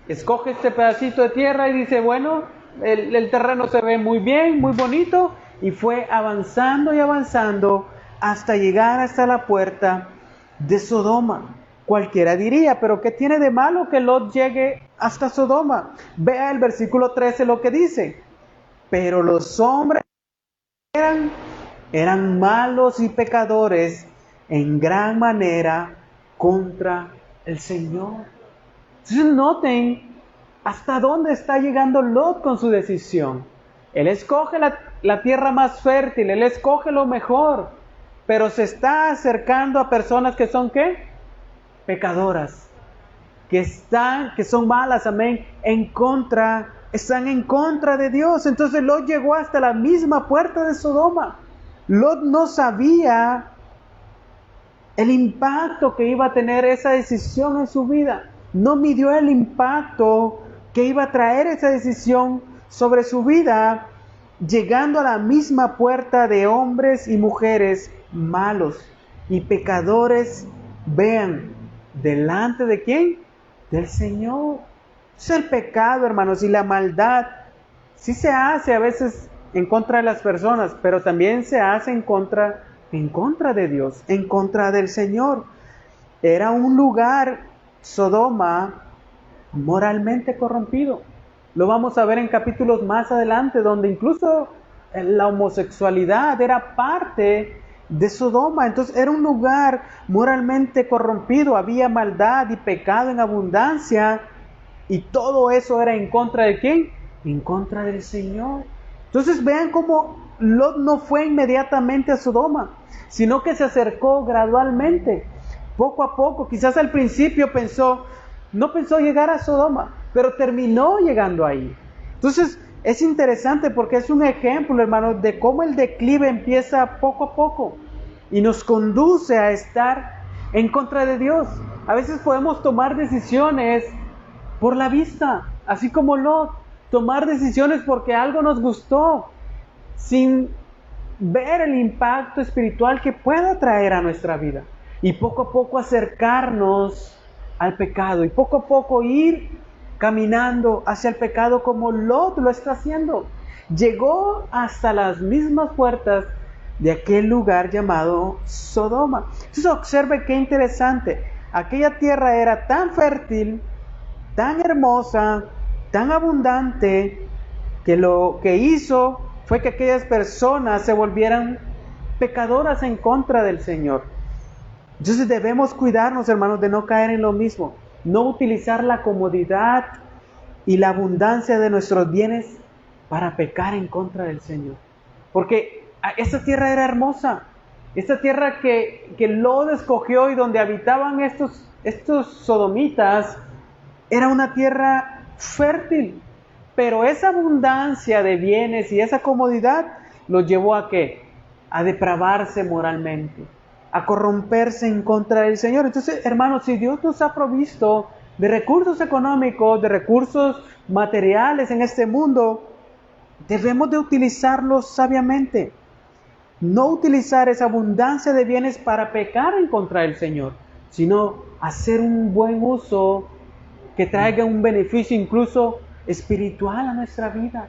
escoge este pedacito de tierra y dice, bueno, el terreno se ve muy bien, muy bonito, y fue avanzando y avanzando hasta llegar hasta la puerta de Sodoma. Cualquiera diría, pero ¿qué tiene de malo que Lot llegue hasta Sodoma? Vea el versículo 13 lo que dice. Pero los hombres eran malos y pecadores en gran manera contra el Señor. Entonces noten hasta dónde está llegando Lot con su decisión. Él escoge la tierra más fértil, él escoge lo mejor, pero se está acercando a personas que son ¿qué? Pecadoras, que son malas, amén, están en contra de Dios. Entonces Lot llegó hasta la misma puerta de Sodoma. Lot no sabía el impacto que iba a tener esa decisión en su vida. No midió el impacto que iba a traer esa decisión sobre su vida, llegando a la misma puerta de hombres y mujeres malos y pecadores. Vean, ¿delante de quién? Del Señor. Es el pecado, hermanos, y la maldad sí se hace a veces en contra de las personas, pero también se hace en contra de Dios, en contra del Señor. Era un lugar, Sodoma, moralmente corrompido. Lo vamos a ver en capítulos más adelante, donde incluso la homosexualidad era parte de Sodoma. Entonces era un lugar moralmente corrompido, había maldad y pecado en abundancia, y todo eso era en contra de ¿quién? En contra del Señor. Entonces vean cómo Lot no fue inmediatamente a Sodoma, sino que se acercó gradualmente, poco a poco. Quizás al principio no pensó llegar a Sodoma, pero terminó llegando ahí. Entonces es interesante porque es un ejemplo, hermanos, de cómo el declive empieza poco a poco y nos conduce a estar en contra de Dios. A veces podemos tomar decisiones por la vista, así como Lot, tomar decisiones porque algo nos gustó, sin ver el impacto espiritual que pueda traer a nuestra vida. Y poco a poco acercarnos al pecado, y poco a poco ir caminando hacia el pecado como Lot lo está haciendo. Llegó hasta las mismas puertas de aquel lugar llamado Sodoma. Entonces observe qué interesante. Aquella tierra era tan fértil, tan hermosa, tan abundante, que lo que hizo fue que aquellas personas se volvieran pecadoras en contra del Señor. Entonces debemos cuidarnos, hermanos, de no caer en lo mismo, no utilizar la comodidad y la abundancia de nuestros bienes para pecar en contra del Señor. Porque esta tierra era hermosa, esta tierra que Lot escogió y donde habitaban estos sodomitas, era una tierra fértil, pero esa abundancia de bienes y esa comodidad los llevó ¿a qué? A depravarse moralmente, a corromperse en contra del Señor. Entonces, hermanos, si Dios nos ha provisto de recursos económicos, de recursos materiales en este mundo, debemos de utilizarlos sabiamente. No utilizar esa abundancia de bienes para pecar en contra del Señor, sino hacer un buen uso que traiga un beneficio incluso espiritual a nuestra vida,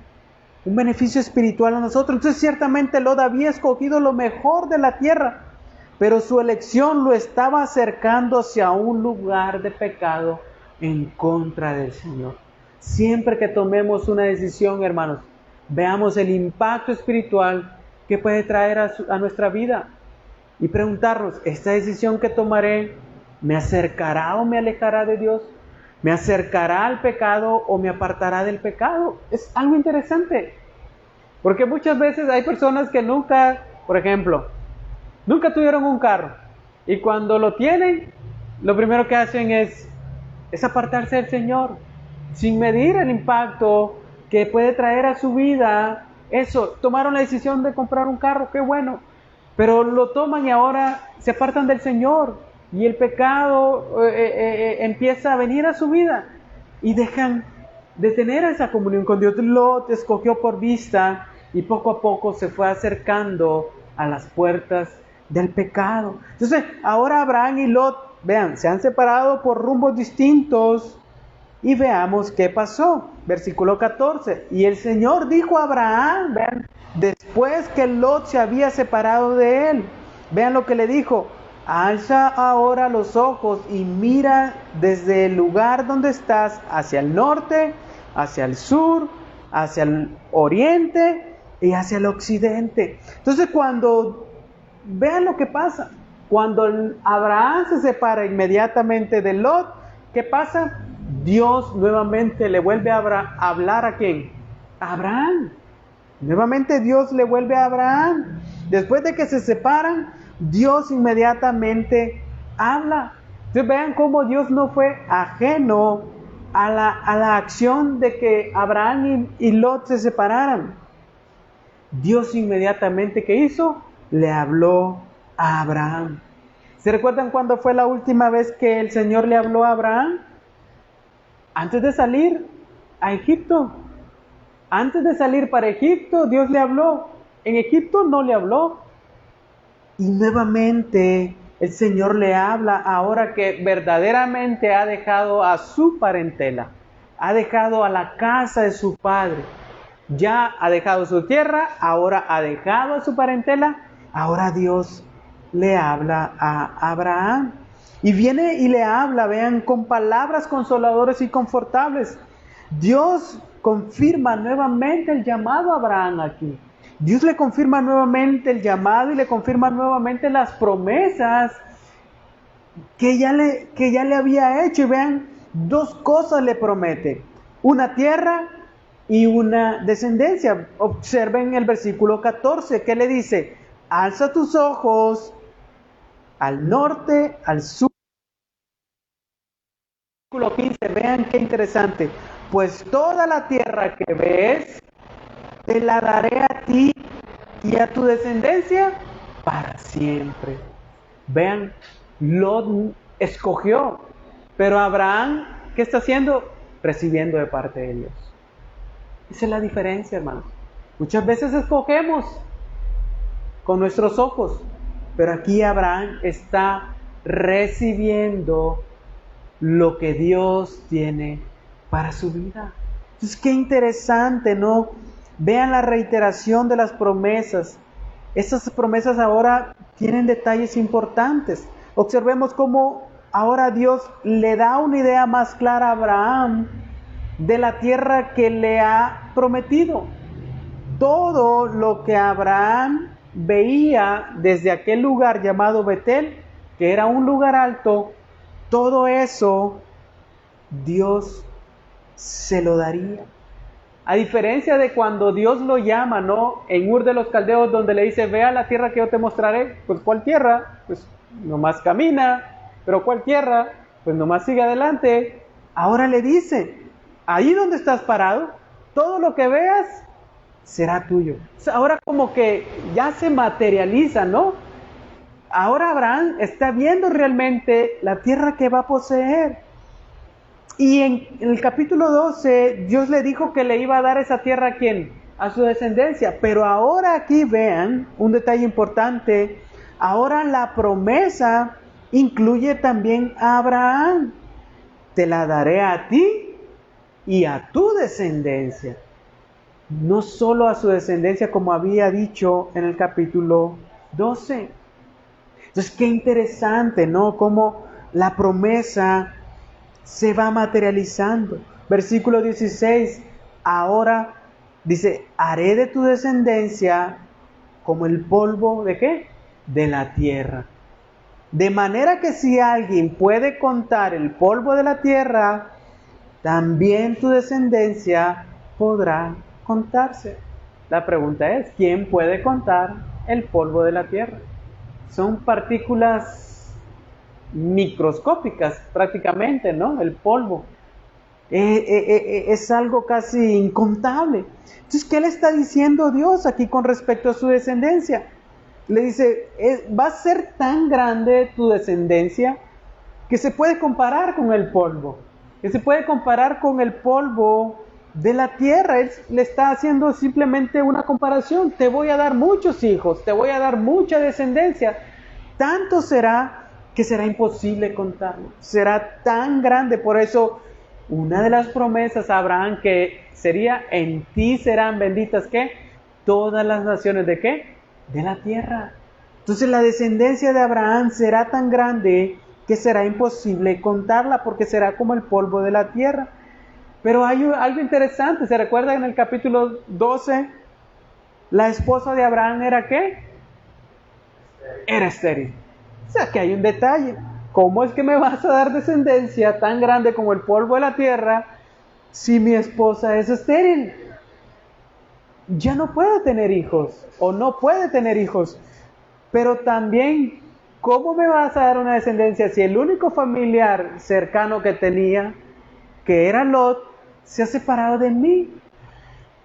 un beneficio espiritual a nosotros. Entonces ciertamente Lot había escogido lo mejor de la tierra, pero su elección lo estaba acercando hacia un lugar de pecado en contra del Señor. Siempre que tomemos una decisión, hermanos, veamos el impacto espiritual que puede traer a nuestra vida. y preguntarnos, ¿esta decisión que tomaré me acercará o me alejará de Dios? ¿Me acercará al pecado o me apartará del pecado? Es algo interesante, porque muchas veces hay personas que nunca, por ejemplo, nunca tuvieron un carro, y cuando lo tienen, lo primero que hacen es apartarse del Señor, sin medir el impacto que puede traer a su vida. Eso, tomaron la decisión de comprar un carro, qué bueno, pero lo toman y ahora se apartan del Señor, y el pecado empieza a venir a su vida, y dejan de tener esa comunión con Dios. Lot escogió por vista, y poco a poco se fue acercando a las puertas del pecado. Entonces, ahora Abraham y Lot, vean, se han separado por rumbos distintos, y veamos qué pasó. Versículo 14. Y el Señor dijo a Abraham, vean, después que Lot se había separado de él, vean lo que le dijo: alza ahora los ojos y mira desde el lugar donde estás hacia el norte, hacia el sur, hacia el oriente y hacia el occidente. Entonces, vean lo que pasa. Cuando Abraham se separa inmediatamente de Lot, ¿qué pasa? Dios nuevamente le vuelve a hablar ¿a quién? A Abraham. Nuevamente Dios le vuelve a Abraham. Después de que se separan, Dios inmediatamente habla. Entonces vean cómo Dios no fue ajeno a la acción de que Abraham y Lot se separaran. Dios inmediatamente, ¿qué hizo? Le habló a Abraham. ¿Se recuerdan cuándo fue la última vez que el Señor le habló a Abraham? Antes de salir a Egipto. Antes de salir para Egipto, Dios le habló. En Egipto no le habló. Y nuevamente el Señor le habla ahora que verdaderamente ha dejado a su parentela, ha dejado a la casa de su padre. Ya ha dejado su tierra, ahora ha dejado a su parentela. Ahora Dios le habla a Abraham. Y viene y le habla, vean, con palabras consoladoras y confortables. Dios confirma nuevamente el llamado a Abraham aquí. Dios le confirma nuevamente el llamado y le confirma nuevamente las promesas que ya le había hecho. Y vean, dos cosas le promete: una tierra y una descendencia. Observen el versículo 14, ¿qué le dice? Alza tus ojos al norte, al sur. Versículo 15, vean qué interesante. Pues toda la tierra que ves, te la daré a ti y a tu descendencia para siempre. Vean, Lot escogió, pero Abraham, ¿qué está haciendo? Recibiendo de parte de Dios. Esa es la diferencia, hermanos. Muchas veces escogemos con nuestros ojos, pero aquí Abraham está recibiendo lo que Dios tiene para su vida. Entonces, qué interesante, ¿no? Vean la reiteración de las promesas. Estas promesas ahora tienen detalles importantes. Observemos cómo ahora Dios le da una idea más clara a Abraham de la tierra que le ha prometido. Todo lo que Abraham veía desde aquel lugar llamado Betel, que era un lugar alto, todo eso Dios se lo daría. A diferencia de cuando Dios lo llama, ¿no? En Ur de los Caldeos, donde le dice: ve a la tierra que yo te mostraré. Pues ¿cuál tierra? Pues nomás camina. Pero ¿cuál tierra? Pues nomás sigue adelante. Ahora le dice: ahí donde estás parado, todo lo que veas será tuyo. Ahora como que ya se materializa, ¿no? Ahora Abraham está viendo realmente la tierra que va a poseer. Y en el capítulo 12, Dios le dijo que le iba a dar esa tierra ¿a quién? A su descendencia. Pero ahora aquí vean un detalle importante. Ahora la promesa incluye también a Abraham. Te la daré a ti y a tu descendencia. No solo a su descendencia, como había dicho en el capítulo 12. Entonces, qué interesante, ¿no? Cómo la promesa se va materializando. Versículo 16. Ahora dice: haré de tu descendencia como el polvo, ¿de qué? de la tierra. De manera que si alguien puede contar el polvo de la tierra, también tu descendencia podrá contarse. La pregunta es, ¿quién puede contar el polvo de la tierra? Son partículas microscópicas prácticamente, ¿no? El polvo. Es algo casi incontable. Entonces, ¿qué le está diciendo Dios aquí con respecto a su descendencia? Le dice, va a ser tan grande tu descendencia que se puede comparar con el polvo, que se puede comparar con el polvo de la tierra. Él le está haciendo simplemente una comparación. Te voy a dar muchos hijos, te voy a dar mucha descendencia. Tanto será que será imposible contarlo. Será tan grande. Por eso, una de las promesas a Abraham que sería, en ti serán benditas, ¿qué? Todas las naciones, ¿de qué? De la tierra. Entonces la descendencia de Abraham será tan grande que será imposible contarla, porque será como el polvo de la tierra. Pero hay algo interesante. ¿Se recuerda en el capítulo 12? La esposa de Abraham era ¿qué? Era estéril. O sea que hay un detalle. ¿Cómo es que me vas a dar descendencia tan grande como el polvo de la tierra si mi esposa es estéril? Ya no puede tener hijos, o no puede tener hijos. Pero también, ¿cómo me vas a dar una descendencia si el único familiar cercano que tenía, que era Lot, se ha separado de mí?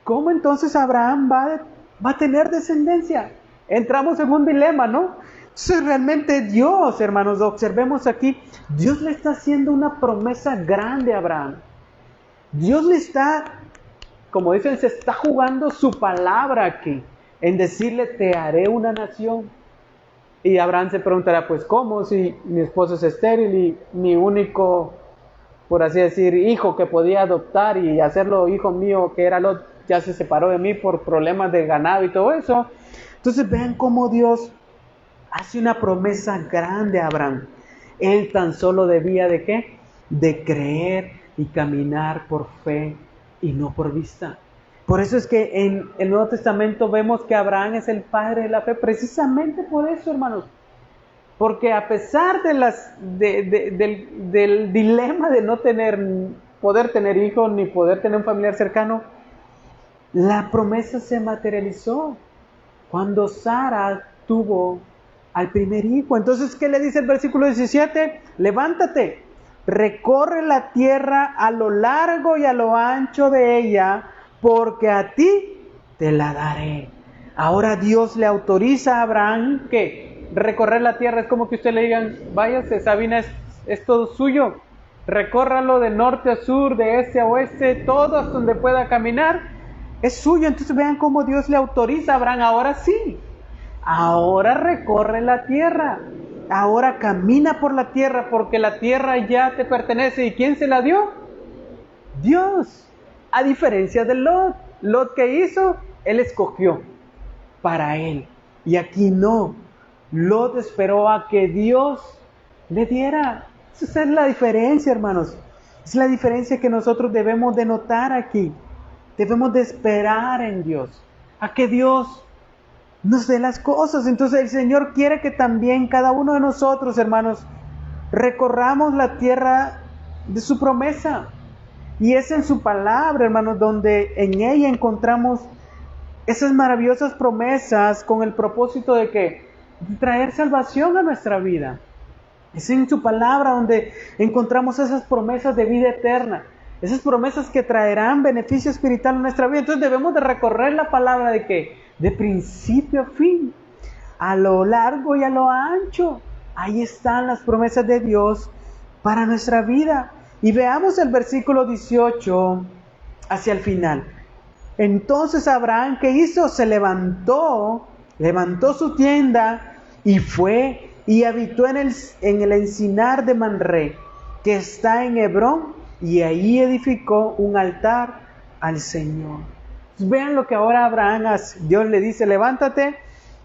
¿Cómo entonces Abraham va a tener descendencia? Entramos en un dilema, ¿no? Entonces realmente Dios, hermanos, observemos aquí, Dios le está haciendo una promesa grande a Abraham. Dios le está, como dicen, se está jugando su palabra aquí, en decirle, te haré una nación. Y Abraham se preguntará, pues, ¿cómo? Si mi esposo es estéril y mi único, por así decir, hijo que podía adoptar y hacerlo hijo mío, que era Lot, ya se separó de mí por problemas de ganado y todo eso. Entonces vean cómo Dios hace una promesa grande a Abraham. Él tan solo debía ¿de qué? De creer y caminar por fe y no por vista. Por eso es que en el Nuevo Testamento vemos que Abraham es el padre de la fe, precisamente por eso, hermanos. Porque a pesar del dilema de no poder tener hijos ni poder tener un familiar cercano, la promesa se materializó cuando Sara tuvo al primer hijo. Entonces, ¿qué le dice el versículo 17? Levántate, recorre la tierra a lo largo y a lo ancho de ella, porque a ti te la daré. Ahora Dios le autoriza a Abraham que recorrer la tierra. Es como que usted le digan, váyase, Sabina, es todo suyo, recórralo de norte a sur, de este a oeste, todo hasta donde pueda caminar, es suyo. Entonces vean cómo Dios le autoriza a Abraham, ahora sí, ahora recorre la tierra, ahora camina por la tierra, porque la tierra ya te pertenece. ¿Y quién se la dio? Dios. A diferencia de Lot. Lot, ¿qué hizo? Él escogió para él. Y aquí no. Lot esperó a que Dios le diera. Esa es la diferencia, hermanos. Es la diferencia que nosotros debemos de notar aquí. Debemos de esperar en Dios, a que Dios nos dé las cosas. Entonces el Señor quiere que también cada uno de nosotros, hermanos, recorramos la tierra de su promesa. Y es en su palabra, hermanos, donde en ella encontramos esas maravillosas promesas con el propósito de que de traer salvación a nuestra vida. Es en su palabra donde encontramos esas promesas de vida eterna, esas promesas que traerán beneficio espiritual a nuestra vida. Entonces debemos de recorrer la palabra de ¿qué? De principio a fin, a lo largo y a lo ancho. Ahí están las promesas de Dios para nuestra vida. Y veamos el versículo 18 hacia el final. Entonces Abraham, ¿qué hizo? Se levantó su tienda y fue y habitó en el encinar de Manré, que está en Hebrón, y ahí edificó un altar al Señor. Pues vean lo que ahora Abraham hace. Dios le dice, levántate.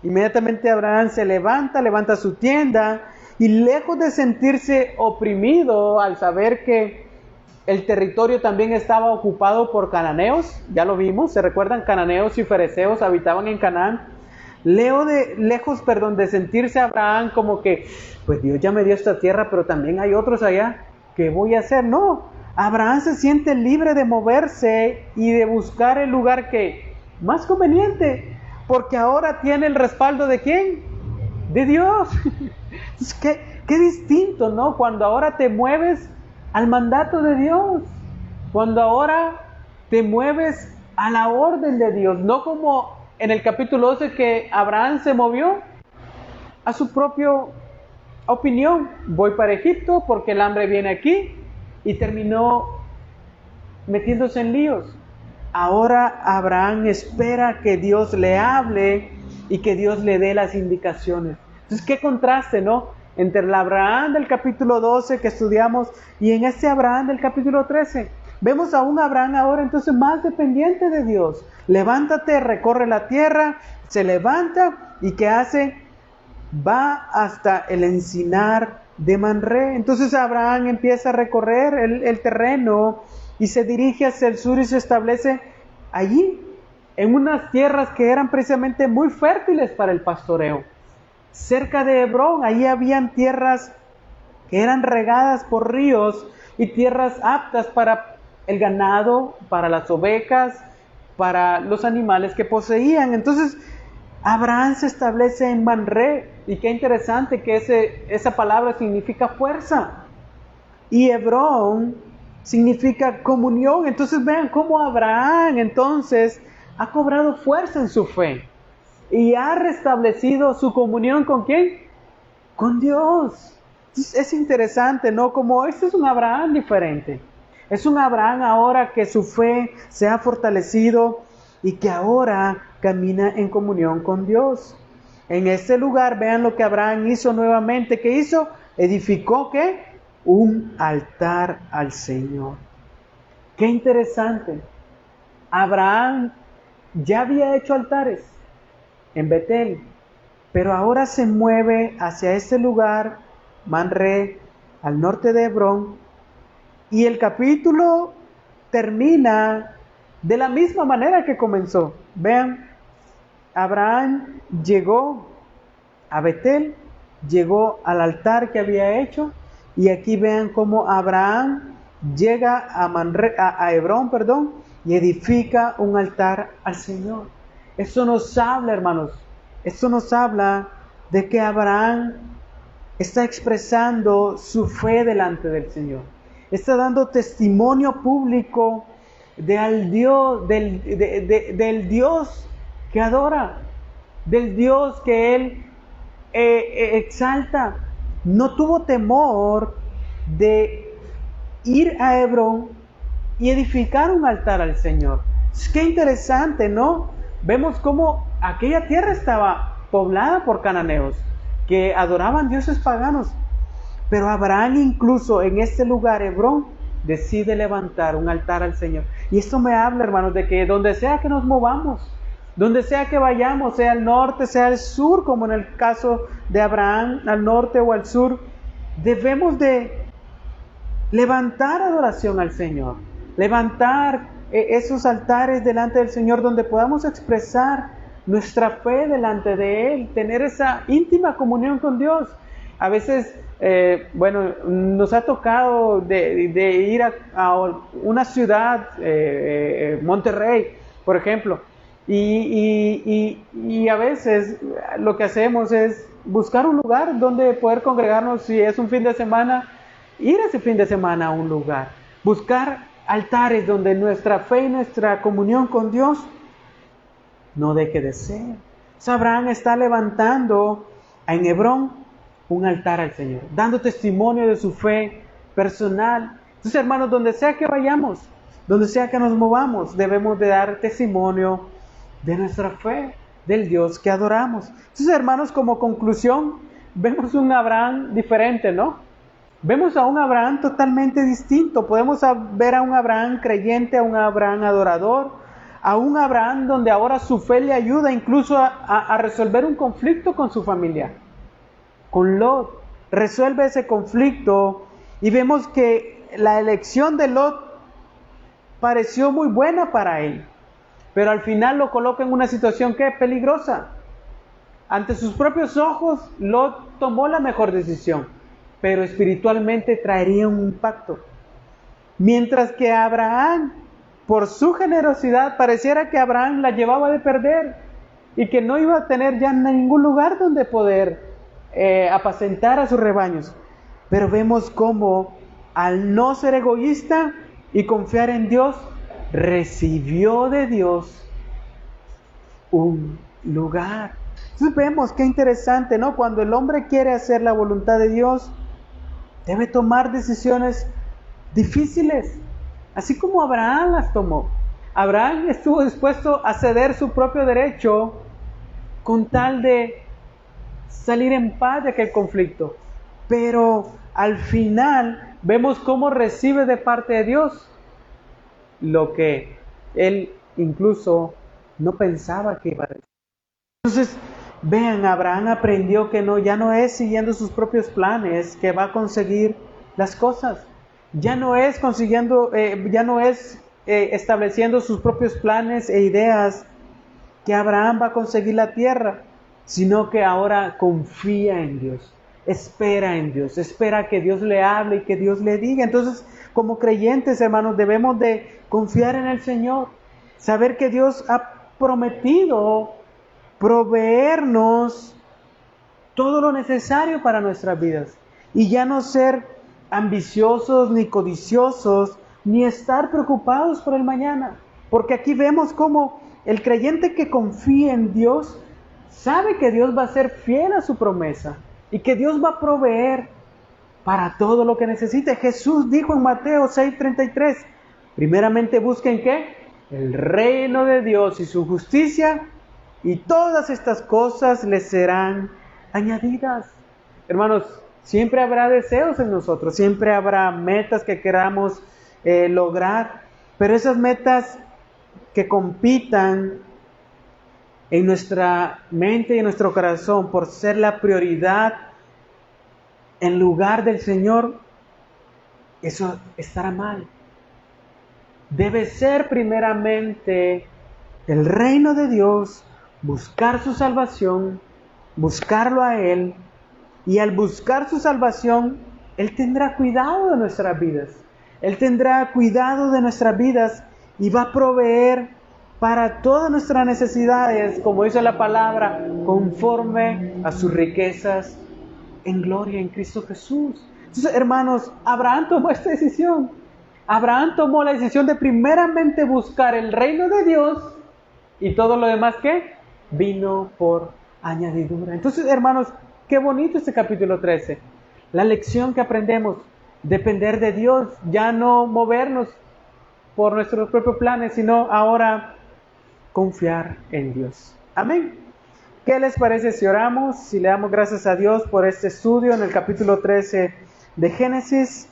Inmediatamente Abraham se levanta su tienda, y lejos de sentirse oprimido al saber que el territorio también estaba ocupado por cananeos, ya lo vimos, ¿se recuerdan? Cananeos y fereceos habitaban en Canaán. lejos de sentirse Abraham como que, pues Dios ya me dio esta tierra, pero también hay otros allá, ¿qué voy a hacer? No, Abraham se siente libre de moverse y de buscar el lugar que más conveniente, porque ahora tiene el respaldo ¿de quién? De Dios. Qué distinto, ¿no? Cuando ahora te mueves al mandato de Dios, cuando ahora te mueves a la orden de Dios, no como en el capítulo 12 que Abraham se movió a su propia opinión. Voy para Egipto porque el hambre viene aquí, y terminó metiéndose en líos. Ahora Abraham espera que Dios le hable y que Dios le dé las indicaciones. Entonces, qué contraste, ¿no? Entre el Abraham del capítulo 12 que estudiamos y en este Abraham del capítulo 13. Vemos a un Abraham ahora entonces más dependiente de Dios. Levántate, recorre la tierra, se levanta y ¿qué hace? Va hasta el encinar de Mamre. Entonces Abraham empieza a recorrer el terreno y se dirige hacia el sur y se establece allí, en unas tierras que eran precisamente muy fértiles para el pastoreo. Cerca de Hebrón, allí habían tierras que eran regadas por ríos y tierras aptas para el ganado, para las ovejas, para los animales que poseían. Entonces Abraham se establece en Mamre, y qué interesante que esa palabra significa fuerza, y Hebrón significa comunión. Entonces vean cómo Abraham entonces ha cobrado fuerza en su fe y ha restablecido su comunión ¿con quién? Con Dios. Es interesante, ¿no? Como este es un Abraham diferente. Es un Abraham ahora que su fe se ha fortalecido y que ahora camina en comunión con Dios. En este lugar, vean lo que Abraham hizo nuevamente. ¿Qué hizo? Edificó, ¿qué? Un altar al Señor. Qué interesante. Abraham ya había hecho altares en Betel, pero ahora se mueve hacia este lugar, Mamre, al norte de Hebrón, y el capítulo termina de la misma manera que comenzó. Vean, Abraham llegó a Betel, llegó al altar que había hecho, y aquí vean cómo Abraham llega a Hebrón, y edifica un altar al Señor. Eso nos habla, hermanos, esto nos habla de que Abraham está expresando su fe delante del Señor. Está dando testimonio público del Dios que adora, del Dios que él exalta. No tuvo temor de ir a Hebrón y edificar un altar al Señor. Es que interesante, ¿no? Vemos cómo aquella tierra estaba poblada por cananeos que adoraban dioses paganos. Pero Abraham incluso en este lugar, Hebrón, decide levantar un altar al Señor. Y esto me habla, hermanos, de que donde sea que nos movamos, donde sea que vayamos, sea al norte, sea al sur, como en el caso de Abraham, al norte o al sur, debemos de levantar adoración al Señor, levantar esos altares delante del Señor donde podamos expresar nuestra fe delante de Él, tener esa íntima comunión con Dios. A veces, nos ha tocado de ir a una ciudad, Monterrey, por ejemplo, y a veces lo que hacemos es buscar un lugar donde poder congregarnos. Si es un fin de semana, ir ese fin de semana a un lugar, buscar altares donde nuestra fe y nuestra comunión con Dios no deje de ser. Abraham está levantando en Hebrón un altar al Señor, dando testimonio de su fe personal. Entonces, hermanos, donde sea que vayamos, donde sea que nos movamos, debemos de dar testimonio de nuestra fe, del Dios que adoramos. Entonces, hermanos, como conclusión, vemos un Abraham diferente, ¿no? Vemos a un Abraham totalmente distinto. Podemos ver a un Abraham creyente, a un Abraham adorador, a un Abraham donde ahora su fe le ayuda incluso a resolver un conflicto con su familia. Con Lot, resuelve ese conflicto y vemos que la elección de Lot pareció muy buena para él, pero al final lo coloca en una situación que es peligrosa. ante sus propios ojos, Lot tomó la mejor decisión, pero espiritualmente traería un impacto. Mientras que Abraham, por su generosidad, pareciera que Abraham la llevaba de perder y que no iba a tener ya ningún lugar donde poder apacentar a sus rebaños. Pero vemos cómo, al no ser egoísta y confiar en Dios, recibió de Dios un lugar. Entonces vemos qué interesante, ¿no? Cuando el hombre quiere hacer la voluntad de Dios, debe tomar decisiones difíciles, así como Abraham las tomó. Abraham estuvo dispuesto a ceder su propio derecho con tal de salir en paz de aquel conflicto. Pero al final vemos cómo recibe de parte de Dios lo que él incluso no pensaba que iba a recibir. Entonces, vean, Abraham aprendió que ya no es siguiendo sus propios planes que va a conseguir las cosas. Ya no es estableciendo sus propios planes e ideas que Abraham va a conseguir la tierra, sino que ahora confía en Dios, espera en Dios, espera que Dios le hable y que Dios le diga. Entonces, como creyentes, hermanos, debemos de confiar en el Señor, saber que Dios ha prometido proveernos todo lo necesario para nuestras vidas y ya no ser ambiciosos ni codiciosos ni estar preocupados por el mañana, porque aquí vemos cómo el creyente que confía en Dios sabe que Dios va a ser fiel a su promesa y que Dios va a proveer para todo lo que necesite. Jesús dijo en Mateo 6:33, primeramente busquen ¿qué? El reino de Dios y su justicia, y todas estas cosas les serán añadidas. Hermanos, siempre habrá deseos en nosotros, siempre habrá metas que queramos lograr, pero esas metas que compitan en nuestra mente y en nuestro corazón por ser la prioridad en lugar del Señor, eso estará mal. Debe ser primeramente el reino de Dios, buscar su salvación, buscarlo a Él, y al buscar su salvación, Él tendrá cuidado de nuestras vidas. Él tendrá cuidado de nuestras vidas y va a proveer para todas nuestras necesidades, como dice la palabra, conforme a sus riquezas en gloria en Cristo Jesús. Entonces, hermanos, Abraham tomó esta decisión. Abraham tomó la decisión de primeramente buscar el reino de Dios y todo lo demás que vino por añadidura. Entonces, hermanos, qué bonito este capítulo 13. La lección que aprendemos, depender de Dios, ya no movernos por nuestros propios planes, sino ahora confiar en Dios. Amén. ¿Qué les parece si oramos, si le damos gracias a Dios por este estudio en el capítulo 13 de Génesis?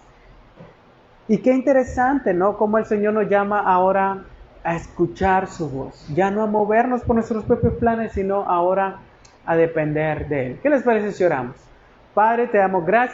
Y qué interesante, ¿no? Cómo el Señor nos llama ahora a escuchar su voz, ya no a movernos por nuestros propios planes, sino ahora a depender de Él. ¿Qué les parece si oramos? Padre, te damos gracias.